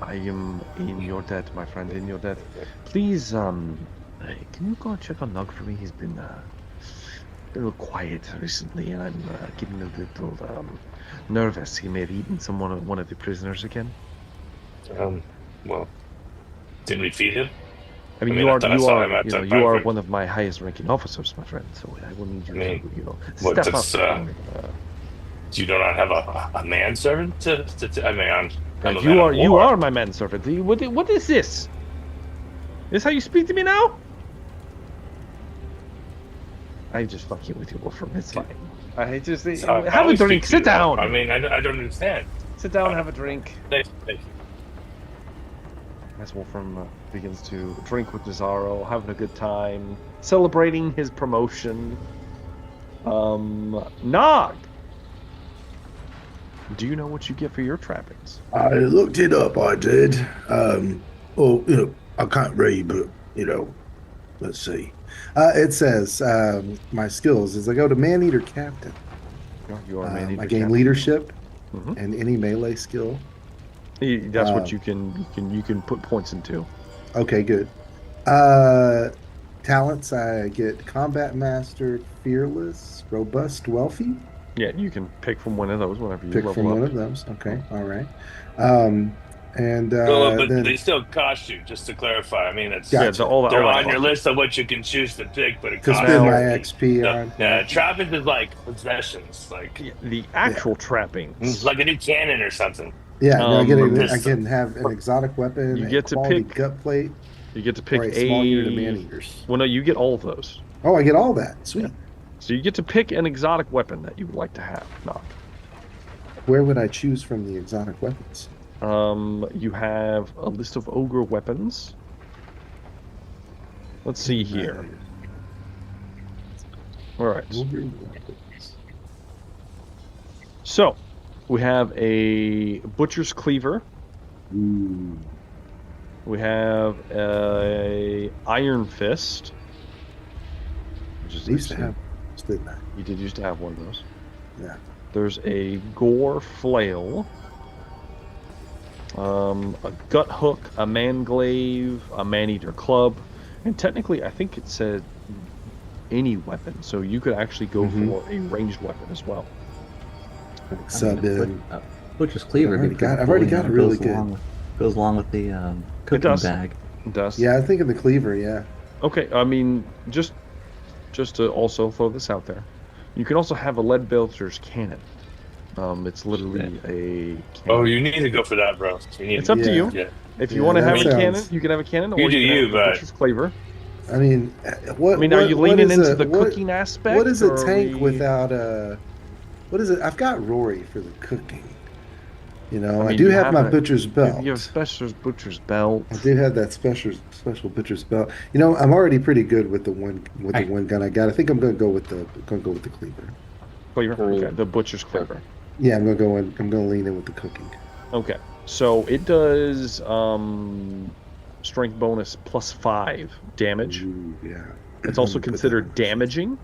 I am in your debt, my friend, in your debt. Please, can you go and check on Nug for me? He's been a little quiet recently, and I'm getting a little nervous. He may have eaten one of the prisoners again. Well, didn't we feed him? I mean, you are one of my highest-ranking officers, my friend. So I will need you to, step up. You do not have a manservant you are my manservant. What is this? Is this how you speak to me now? I just fucking with you, Wolfram. It's fine. I just have a drink. Sit down. I mean, I don't understand. Sit down, have a drink. Thank you. As Wolfram begins to drink with Nazaro, having a good time, celebrating his promotion. Nog, do you know what you get for your trappings? I looked it up, I did. I can't read, but, let's see. It says, my skills is I go to Man-Eater Captain. You are Man-Eater I gain leadership and any melee skill. That's what you can put points into. Okay, good. Talents, I get Combat Master, Fearless, Robust, Wealthy. Yeah, you can pick from one of those whenever you pick level from up. one of those. Okay, all right. But they still cost you, just to clarify. I mean, they're on your list of what you can choose to pick, but it costs spend my XP on. Yeah, trappings is like possessions, like the actual trappings, like a new cannon or something. Yeah, I can have an exotic weapon. You get to pick gut plate. You get to pick a small unit of man-eaters. Well, no, you get all of those. Oh, I get all that. Sweet. Yeah. So you get to pick an exotic weapon that you would like to have. Not. Where would I choose from the exotic weapons? You have a list of ogre weapons. Let's see here. All right. So we have a butcher's cleaver, Ooh. We have a Iron Fist, which is I used to interesting. have, didn't I? You did used to have one of those. Yeah. There's a Gore Flail, a Gut Hook, a Manglaive, a Man-Eater Club, and technically, I think it said any weapon, so you could actually go for a ranged weapon as well. Sub in. Butcher's Cleaver. I've already got a really good. Goes along with the cooking does. bag. It does. Yeah, I think of the cleaver. Yeah. Okay, I mean, just to also throw this out there, you can also have a lead belcher's cannon. It's literally a cannon. Oh, you need to go for that, bro. It's up to you. Yeah. If you want to have a that cannon, sounds- you can have a cannon, You or do you can you, have the but- butcher's cleaver. I mean, what? I mean, what, are you what leaning is into a- the what- cooking aspect? What is a or are tank we- without a? What is it? I've got Rory for the cooking. You know, I mean, do you have my a- butcher's belt. You have special butcher's belt. I do have that special butcher's belt. You know, I'm already pretty good with the one gun I got. I think I'm gonna go with the cleaver. Cleaver. Okay, the butcher's cleaver. Yeah, I'm gonna lean in with the cooking. Okay, so it does strength bonus +5 damage. Ooh, yeah. It's also Put that considered on. damaging.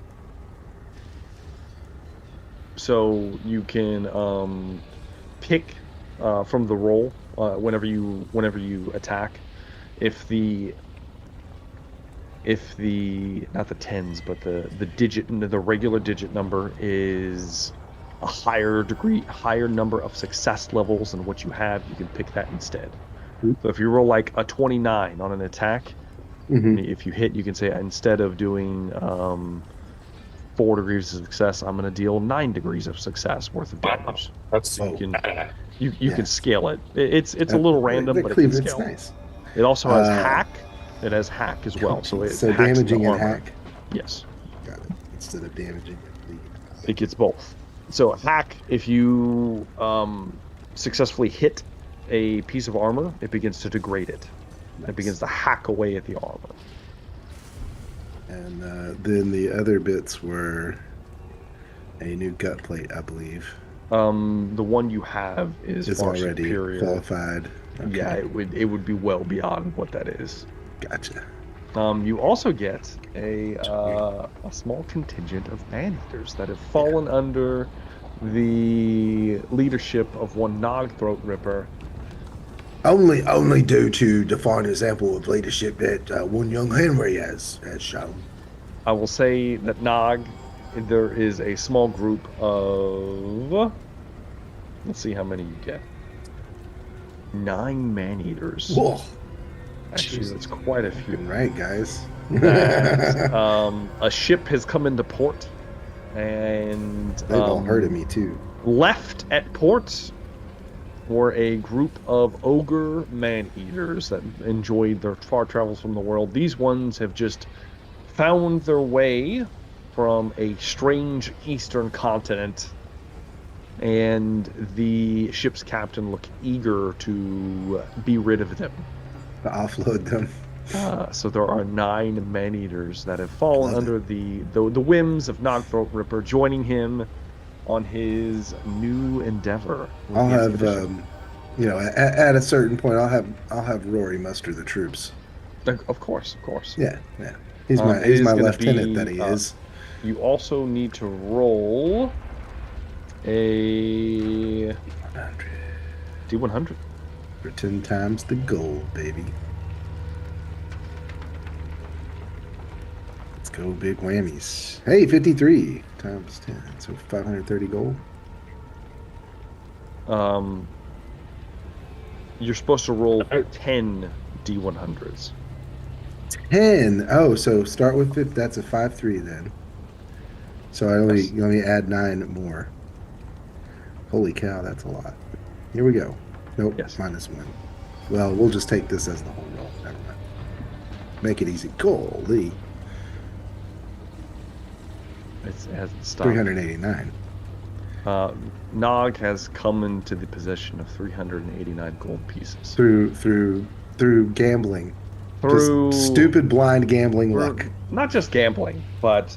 So you can pick from the roll whenever you attack. If the not the tens, but the regular digit number is a higher number of success levels than what you have, you can pick that instead. So if you roll like a 29 on an attack, if you hit, you can say, instead of doing 4 degrees of success, I'm going to deal 9 degrees of success worth of damage. That's So you badass. can scale it. It's a little random, The but it can cleaver, it's scale. nice. It also has hack. It has hack as well. So it So hacks the damaging and armor. hack. Yes, Got it. Instead of damaging. it gets both. So hack, if you successfully hit a piece of armor, it begins to degrade it. It begins to hack away at the armor. And then the other bits were a new gut plate, I believe. The one you have is far already superior. qualified. Okay. Yeah, it would be well beyond what that is. Gotcha. You also get a small contingent of man-eaters that have fallen under the leadership of one Nog Throat Ripper. Only due to the fine example of leadership that one young Henry has shown. I will say that Nog, there is a small group of, let's see how many you get. 9 man-eaters. Whoa. Actually, that's quite a few. Right, guys. That, a ship has come into port, and They've all heard of me too. left at port were a group of ogre man-eaters that enjoyed their far travels from the world. These ones have just found their way from a strange eastern continent, and the ship's captain looked eager to be rid of them. To offload them. So there are 9 man-eaters that have fallen under the whims of Nog Throat Ripper, joining him on his new endeavor. with I'll the have, expedition. at a certain point, I'll have Rory muster the troops. Of course. Yeah. He's my it is gonna lieutenant be, that he is. You also need to roll a 100 D100. for 10 times the gold, baby. Let's go, big whammies. Hey, 53 times 10, so 530 gold. You're supposed to roll 10 D100s. 10. Oh, so start with 50. That's a 5-3 then. So you only add 9 more. Holy cow, that's a lot. Here we go. Nope, Yes. -1. Well, we'll just take this as the whole roll. Never mind. Make it easy. Golly. It hasn't stopped. 389. Nog has come into the possession of 389 gold pieces. Through gambling. Through Just stupid blind gambling through- luck. Not just gambling, but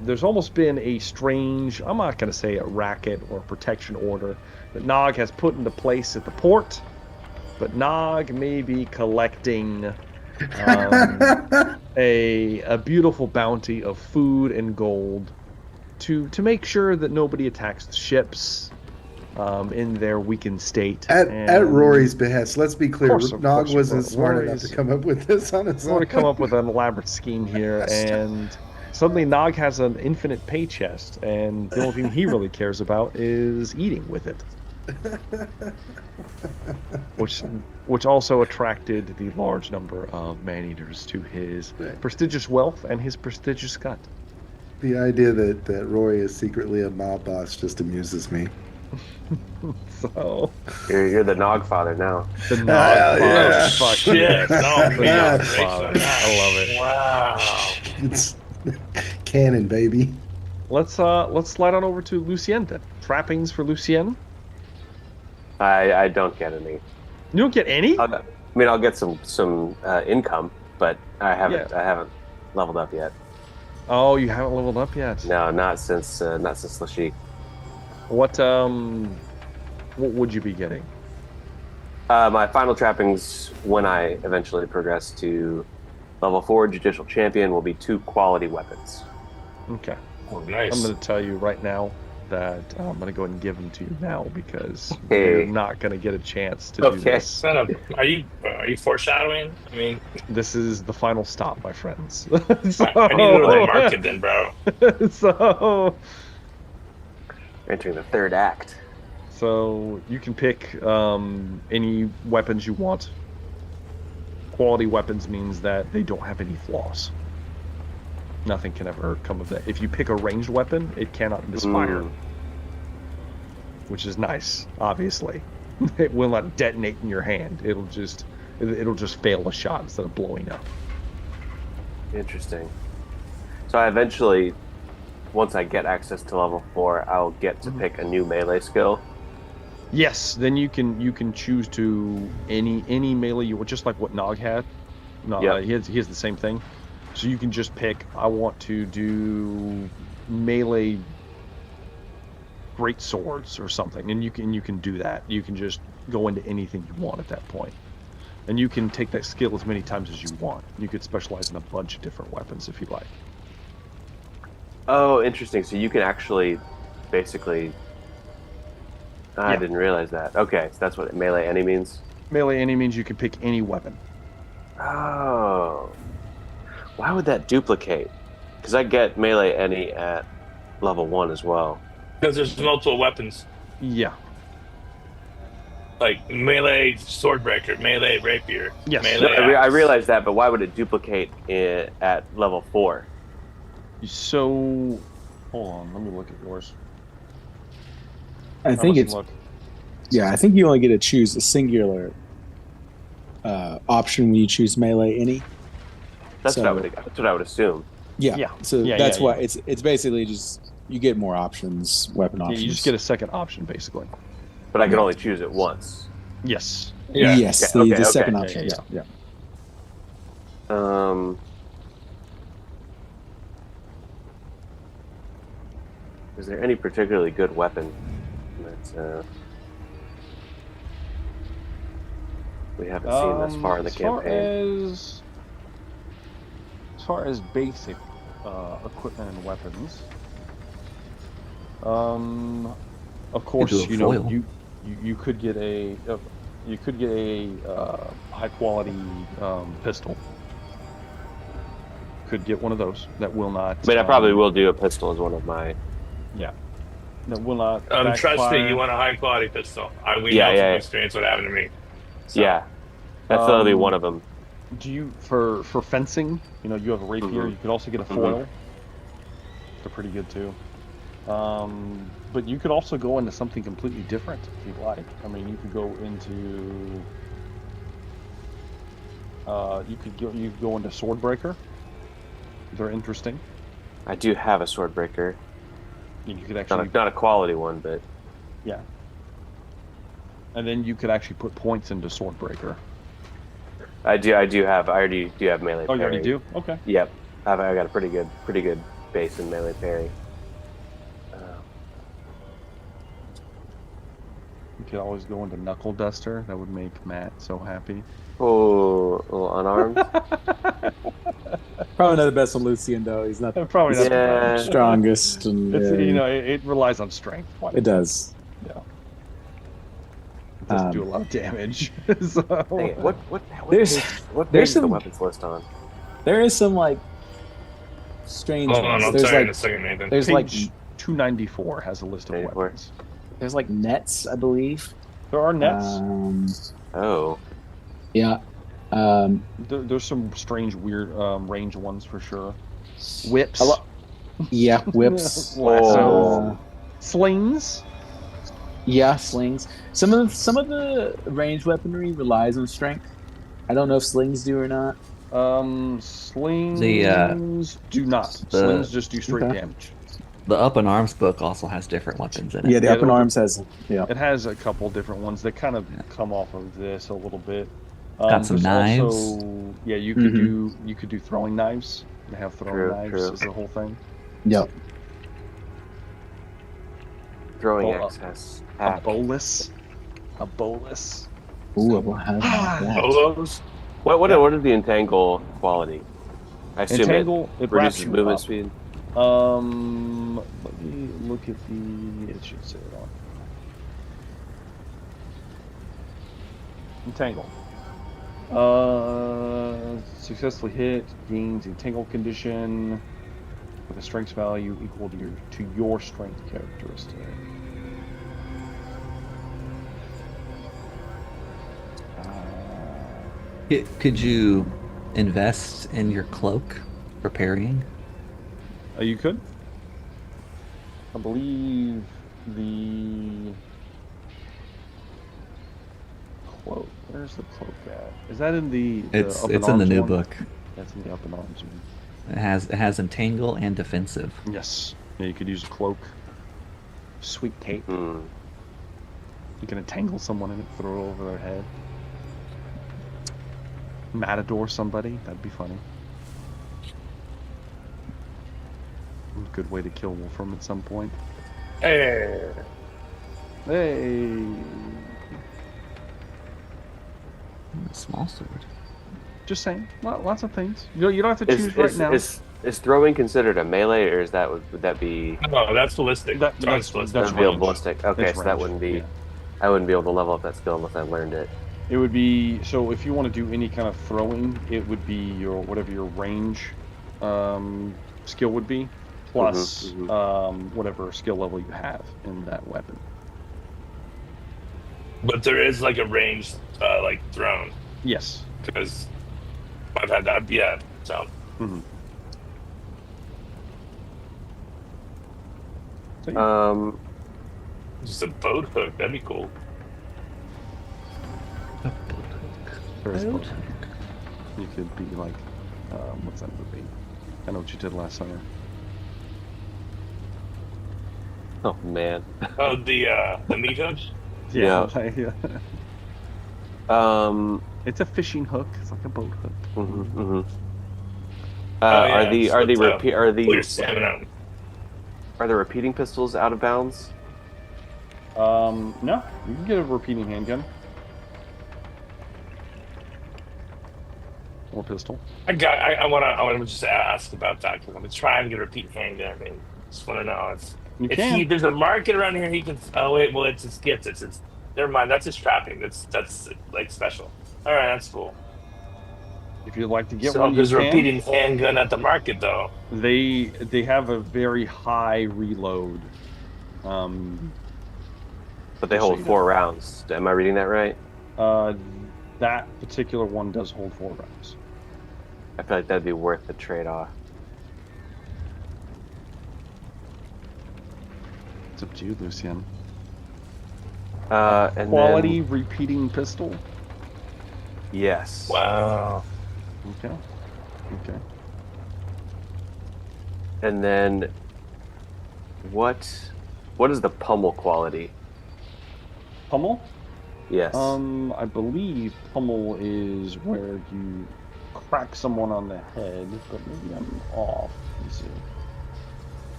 there's almost been a strange, I'm not going to say a racket or protection order, that Nog has put into place at the port but Nog may be collecting a beautiful bounty of food and gold to make sure that nobody attacks the ships in their weakened state. At Rory's behest, let's be clear, of Nog course, wasn't smart enough Rory's to come up with this on his want own. to come up with an elaborate scheme here, and suddenly Nog has an infinite pay chest, and the only thing he really cares about is eating with it. Which also attracted the large number of man-eaters to his prestigious wealth and his prestigious gut. The idea that Rory is secretly a mob boss just amuses me. So You're the Nog father now. the Nog Hell father. yeah. Fuck Shit. yes. No, The man. Nog father. I love it. Wow. It's canon, baby. Let's slide on over to Lucien then. Trappings for Lucien. I don't get any. You don't get any? I mean, I'll get some income, but I haven't leveled up yet. Oh, you haven't leveled up yet. No, not since Lashik. What would you be getting? My final trappings, when I eventually progress to level 4 Judicial Champion, will be 2 quality weapons. Okay. Oh, nice. I'm going to tell you right now that I'm going to go ahead and give them to you now because Hey. you're not going to get a chance to do Okay. this. Are you foreshadowing? I mean, This is the final stop, my friends. I need to go to the market then, bro. Entering the 3rd act. So you can pick any weapons you want. Quality weapons means that they don't have any flaws. Nothing can ever come of that. If you pick a ranged weapon, it cannot misfire, which is nice. Obviously, it will not detonate in your hand. It'll just fail a shot instead of blowing up. Interesting. So I eventually, once I get access to level 4, I'll get to pick a new melee skill. Yes, then you can choose to any melee you want, just like what Nog had. No, Yep. he has the same thing. So you can just pick, I want to do melee great swords or something, and you can do that. You can just go into anything you want at that point. And you can take that skill as many times as you want. You could specialize in a bunch of different weapons if you like. Oh, interesting. So you can actually, basically... I didn't realize that. Okay, so that's what melee any means? Melee any means you can pick any weapon. Oh. Why would that duplicate? Because I get melee any at level 1 as well. Because there's multiple weapons. Yeah. Like melee swordbreaker, melee rapier. Yes. Melee I axe. realize that, but why would it duplicate at level 4? So, hold on, let me look at yours. I think it's I think you only get to choose a singular option when you choose melee any. That's So- what I would assume. Yeah. Yeah. So Yeah, that's yeah, why it's basically just you get more options, weapon Yeah, options. you just get a second option, basically. But I can only choose it once. Yes. Yeah. Yes, Yeah, the okay, second okay. option. Yeah, Yeah. Is there any particularly good weapon that we haven't seen thus far in the campaign? As far as basic equipment and weapons, of course, do a you know, foil. you could get a high quality pistol. Could get one of those that will not. I mean, I probably will do a pistol as one of my... Yeah. That will not. Trust me, backfire. you want a high quality pistol. We Yeah, know yeah, from yeah. experience what happened to me. So, Yeah. That's literally one of them. Do you for fencing? You know, you have a rapier. Mhm. You could also get a foil. They're pretty good too. But you could also go into something completely different if you'd like. I mean, you could go into you could go into Swordbreaker. They're interesting. I do have a swordbreaker. You could actually Not a quality one, but... yeah. And then you could actually put points into Swordbreaker. I already do have melee Oh, you parry. already do? Okay. Yep. I got a pretty good base in melee parry. You could always go into Knuckle Duster. That would make Matt so happy. Oh, a little unarmed. Probably not the best on Lucian though. He's not Probably not the Yeah. best. strongest, and It's it relies on strength. Quite a it bit. does. Yeah. It doesn't do a lot of damage. So Dang it, what There's- what there's page is the some- weapons list on? There is some like strange Hold on, ones. I'll There's tell you in like a second, Nathan. there's like page 294 has a list of 94. weapons. there's like nets, I believe. There are nets. Oh, Yeah. There's some strange, weird range ones for sure. Whips. Yeah, whips. Lassos. Slings. Yeah, slings. Some of the ranged weaponry relies on strength. I don't know if slings do or not. Slings do not. Slings just do straight Okay. damage. The Up in Arms book also has different weapons in it. Yeah, the Yeah, up in it'll- arms has It has a couple different ones that kind of come off of this a little bit. Got some there's knives. Also, yeah, you could Mhm. do throwing knives. They have throwing True, knives true. is the whole thing. Yep. throwing Oh, access. A Hack. bolus. A bolus. Ooh, I will have that. Solos? What is the entangle quality? I assume Entangle, it it wraps reduces you movement up. speed. Let me look at the. It should say it on. Entangle. Successfully hit gains entangle condition with a strength value equal to your strength characteristic. Could you invest in your cloak for parrying? You could. I believe the cloak. Where's the cloak at? Is that in the It's Up in in the Arms new one? book. That's in the Up in Arms one. It has entangle and defensive. Yes. Yeah, you could use a cloak. Sweet cape. Hmm. You can entangle someone in it, throw it over their head. Matador somebody. That'd be funny. Good way to kill Wolfram at some point. Hey. Hey. A small sword. Just saying. Lots of things. You don't have to choose right now. Is throwing considered a melee, or is that would that be No, that's ballistic. That's ballistic. that's that would be a range. ballistic? Okay, It's so that range, wouldn't be. yeah. I wouldn't be able to level up that skill unless I learned it. It would be so if you want to do any kind of throwing, it would be your whatever your range skill would be, plus whatever skill level you have in that weapon. But there is like a ranged like thrown Yes. because I've had that. Yeah. So Mm-hmm. So, yeah. just a boat hook. That'd be cool. There is both. You could be like, what's that movie? I know what you did last summer. Oh man. Oh, the meat hook. Yeah. It's a fishing hook. It's like a boat hook. Mhm. yeah, Are the so it's, pull your are salmon out. the repeating pistols out of bounds? No, you can get a repeating handgun or pistol. I want to just ask about that because I'm trying to get a repeat handgun. I mean, just want to know if there's a market around here he can. Oh wait, well it's his gifts. It's never mind. That's his trapping. That's like special. All right, that's cool. If you'd like to get So one, there's you a can. repeating handgun at the market though. They have a very high reload. But they Just so hold you 4 rounds. Am I reading that right? That particular one does hold 4 rounds. I feel like that'd be worth the trade-off. It's up to you, Lucian. And Quality then, repeating pistol. yes. Wow. Okay. And then, what is the pummel quality? Pummel. Yes. I believe pummel is where you crack someone on the head, but maybe I'm off. Let me see.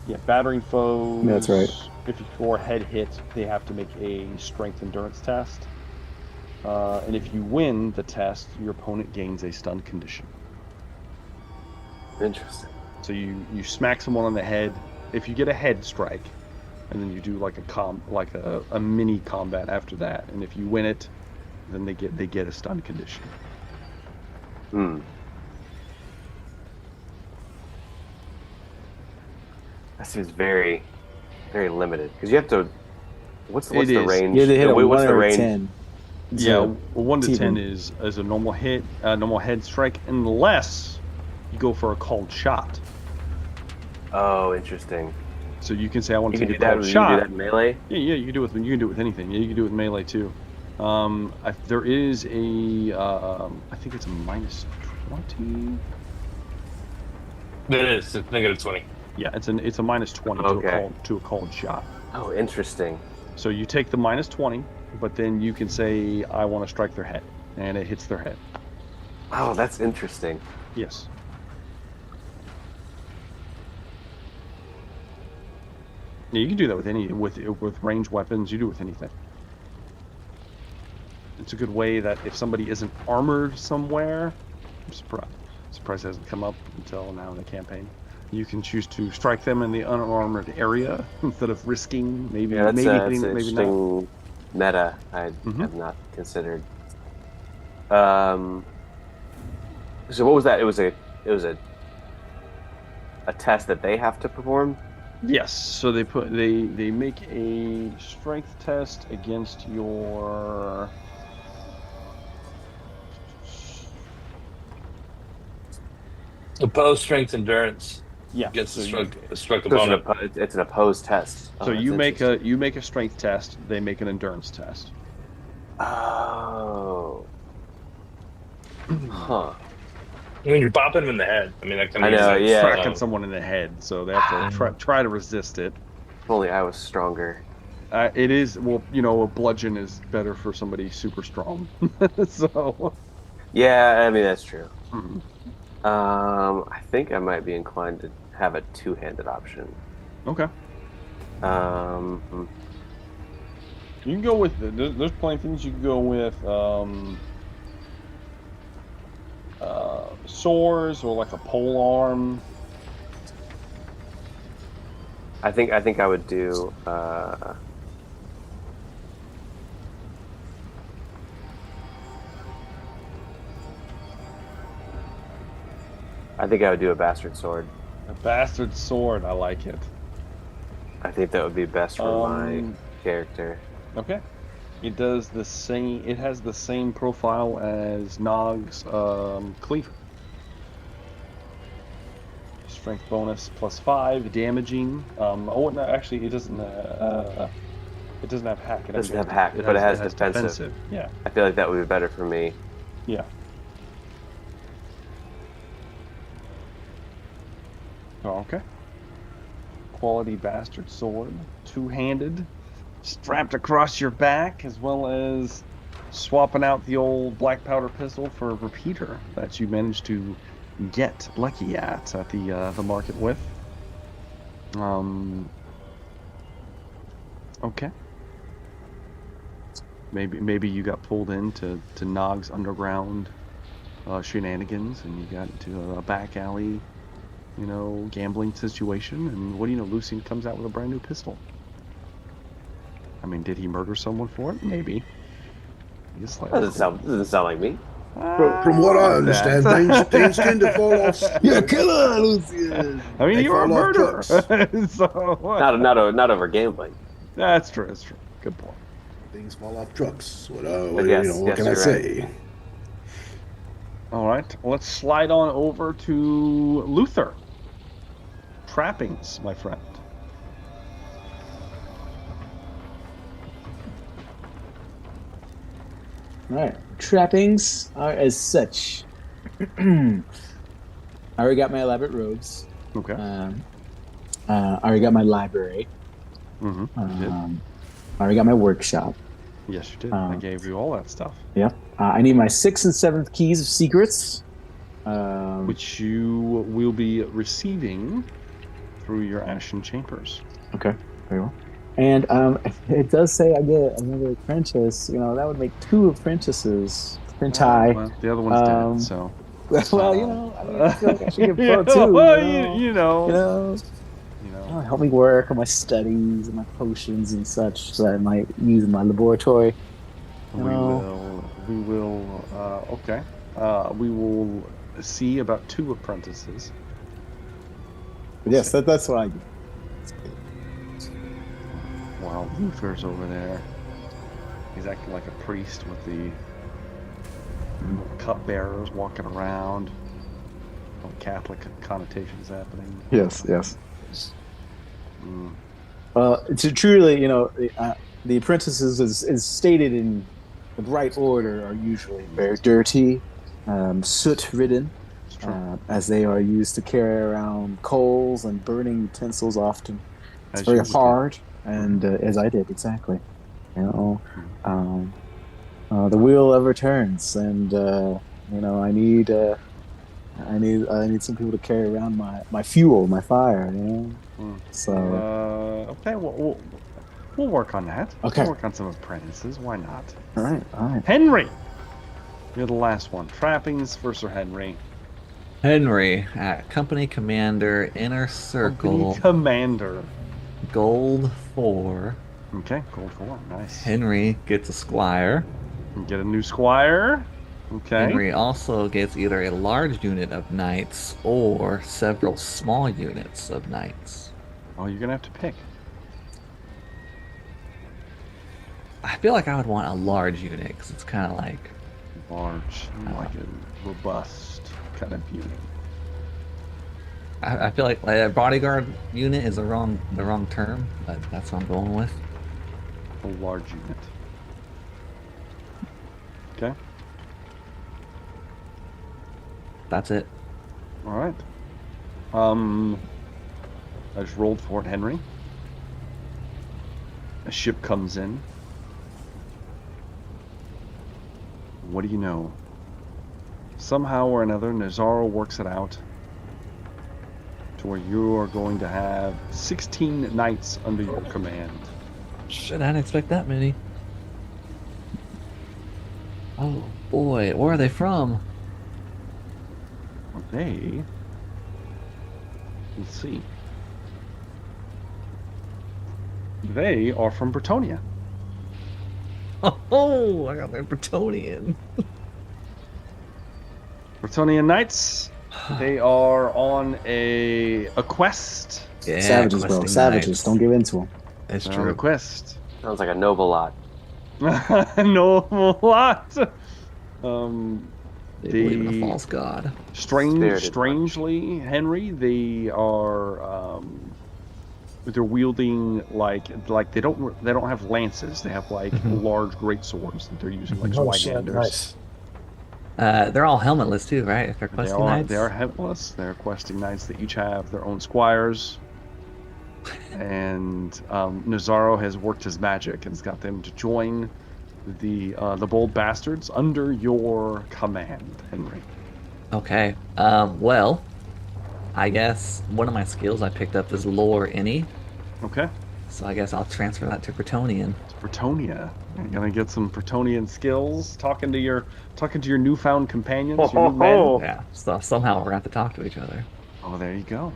Yeah, battering foes. That's right. if your head hit, they have to make a strength endurance test. And if you win the test, your opponent gains a stun condition. Interesting. So you smack someone on the head. If you get a head strike, and then you do like a mini combat after that, and if you win it, then they get a stun condition. That seems very, very limited because you have to. What's the range? You have to hit a what's 1 the or range? 10. Yeah, well, 1 to T-bone. 10 is a normal hit, normal head strike, unless you go for a called shot. Oh, interesting. So you can say, I want You to can take do a that. called You shot. can do that in melee. Yeah, you can do it with anything. Yeah, you can do it with melee too. There is a, I think it's a -20. It is. It's -20. Yeah, it's a -20 to a called shot. Oh, interesting. So you take the -20, but then you can say, I want to strike their head, and it hits their head. Oh, that's interesting. Yes. Yeah, you can do that with ranged weapons. You do it with anything. It's a good way that if somebody isn't armored somewhere, I'm surprised it hasn't come up until now in the campaign. You can choose to strike them in the unarmored area instead of risking maybe Yeah, that's an maybe not. interesting meta I have not considered. So what was that? It was a test that they have to perform. Yes, so they make a strength test against your Opposed strength endurance. yeah. Against So the struck So opponent. it's an opposed test. so that's you make interesting. a strength test. They make an endurance test. Oh. Huh. I mean, you're bopping them in the head. I mean, that kind of I know, makes sense. yeah. Cracking someone in the head, so they have to try to resist it. If only I was stronger. It is, well, a bludgeon is better for somebody super strong. So. Yeah, I mean that's true. Mhm. I think I might be inclined to have a two-handed option. Okay. Um, You can go with there's plenty of things you can go with. Swords or like a pole arm. I think I would do. I think I would do a bastard sword. A bastard sword, I like it. I think that would be best for my character. Okay. It does the same. It has the same profile as Nog's cleaver. Strength bonus +5, damaging. Oh no, actually, it doesn't. It doesn't have hack. It doesn't have hack, but it has defensive. Yeah. I feel like that would be better for me. Yeah. Oh, okay. Quality bastard sword, two-handed, strapped across your back, as well as swapping out the old black powder pistol for a repeater that you managed to get lucky at the market with. Okay. Maybe you got pulled into Nog's underground shenanigans, and you got into a back alley, gambling situation, and what do you know, Lucian comes out with a brand new pistol. I mean, did he murder someone for it? Maybe. Doesn't sound like me. From what I understand, things tend to fall off. You're a killer, Lucian. I mean, They you're a fall off murderer. trucks. So, Not over gambling. That's true. That's true. Good point. Things fall off trucks. What yes, can I you're say? All right, let's slide on over to Luther. Trappings, my friend. All right. Trappings are as such. I already got my elaborate robes. Okay. I already got my library. You did. I already got my workshop. Yes, you did. I gave you all that stuff. Yep. I need my 6th and 7th keys of secrets. Which you will be receiving through your Ashen Chambers. Okay, very well. And it does say I get another apprentice. That would make 2 apprentices. Apprenti. Well, the other one's dead, Um, so. well, I mean, I feel like I should get pro Yeah, too. well, You know, help me work on my studies and my potions and such that I might use in my laboratory. we will. Okay. We will see about 2 apprentices. Yes, that's what I get. While Luther's over there, he's acting like a priest with the cup bearers walking around. Some Catholic connotations happening. Yes, yes. Mm. Truly, the apprentices, is stated in the right order, are usually very dirty, soot-ridden, It's true. as they are used to carry around coals and burning utensils often. It's As very you would hard, and as I did, exactly. You know, um, the wheel ever turns, and I need some people to carry around my fuel, my fire. So Okay, we'll work on that. okay, We'll work on some apprentices. Why not? all right, all right. Henry, you're the last one. Trappings for Sir Henry. Henry, company commander, inner circle, Company commander. gold 4. Okay, gold 4. Nice. Henry gets a squire. Get a new squire. Okay. Henry also gets either a large unit of knights or several small units of knights. Oh, you're gonna have to pick. I feel like I would want a large unit because it's kind of like Large, like a robust kind of unit. I feel like a bodyguard unit is the wrong term, but that's what I'm going with. A large unit. Okay. That's it. All right. I just rolled for it, Henry. A ship comes in. What do you know? Somehow or another, Nazaro works it out to where you are going to have 16 knights under your command. Shit, I didn't expect that many. Oh boy, where are they from? They... Let's see. They are from Bretonia. Oh, I got their Bretonian. Bretonian knights. They are on a quest. Yeah, Savages, bro. questing Savages. knights. Don't give in to them. It's They're on a true. quest. Sounds like a noble lot. No lot. They believe in a false god. Spirited Strangely, Henry, they are they're wielding like they don't have lances. They have like large great swords that they're using like Oh, shit, Swiganders. nice. They're all helmetless too, right? If they're questing knights. They are helpless. They're questing knights that each have their own squires. And Nazaro has worked his magic and has got them to join the bold bastards under your command, Henry. Okay. Well, I guess one of my skills I picked up is lore any. Okay. So I guess I'll transfer that to Bretonian. It's Bretonia. You're gonna get some Bretonian skills. Talking to your newfound companions, your new men. Yeah. So somehow we're gonna have to talk to each other. Oh, there you go.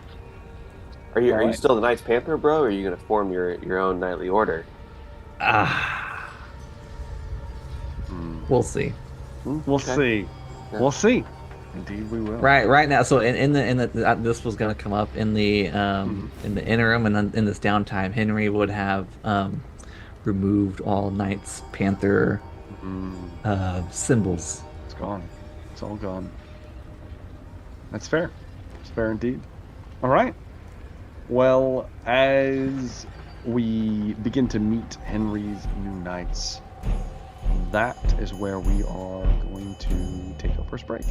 Are you Alright. still the Knights Panther, bro? Or are you gonna form your own knightly order? We'll see. We'll see. Yeah. We'll see. Indeed, we will. Right now. So in the this was gonna come up in the interim and then in this downtime, Henry would have removed all Knights Panther symbols. It's gone. It's all gone. That's fair. It's fair indeed. All right. Well, as we begin to meet Henry's new knights, that is where we are going to take our first break.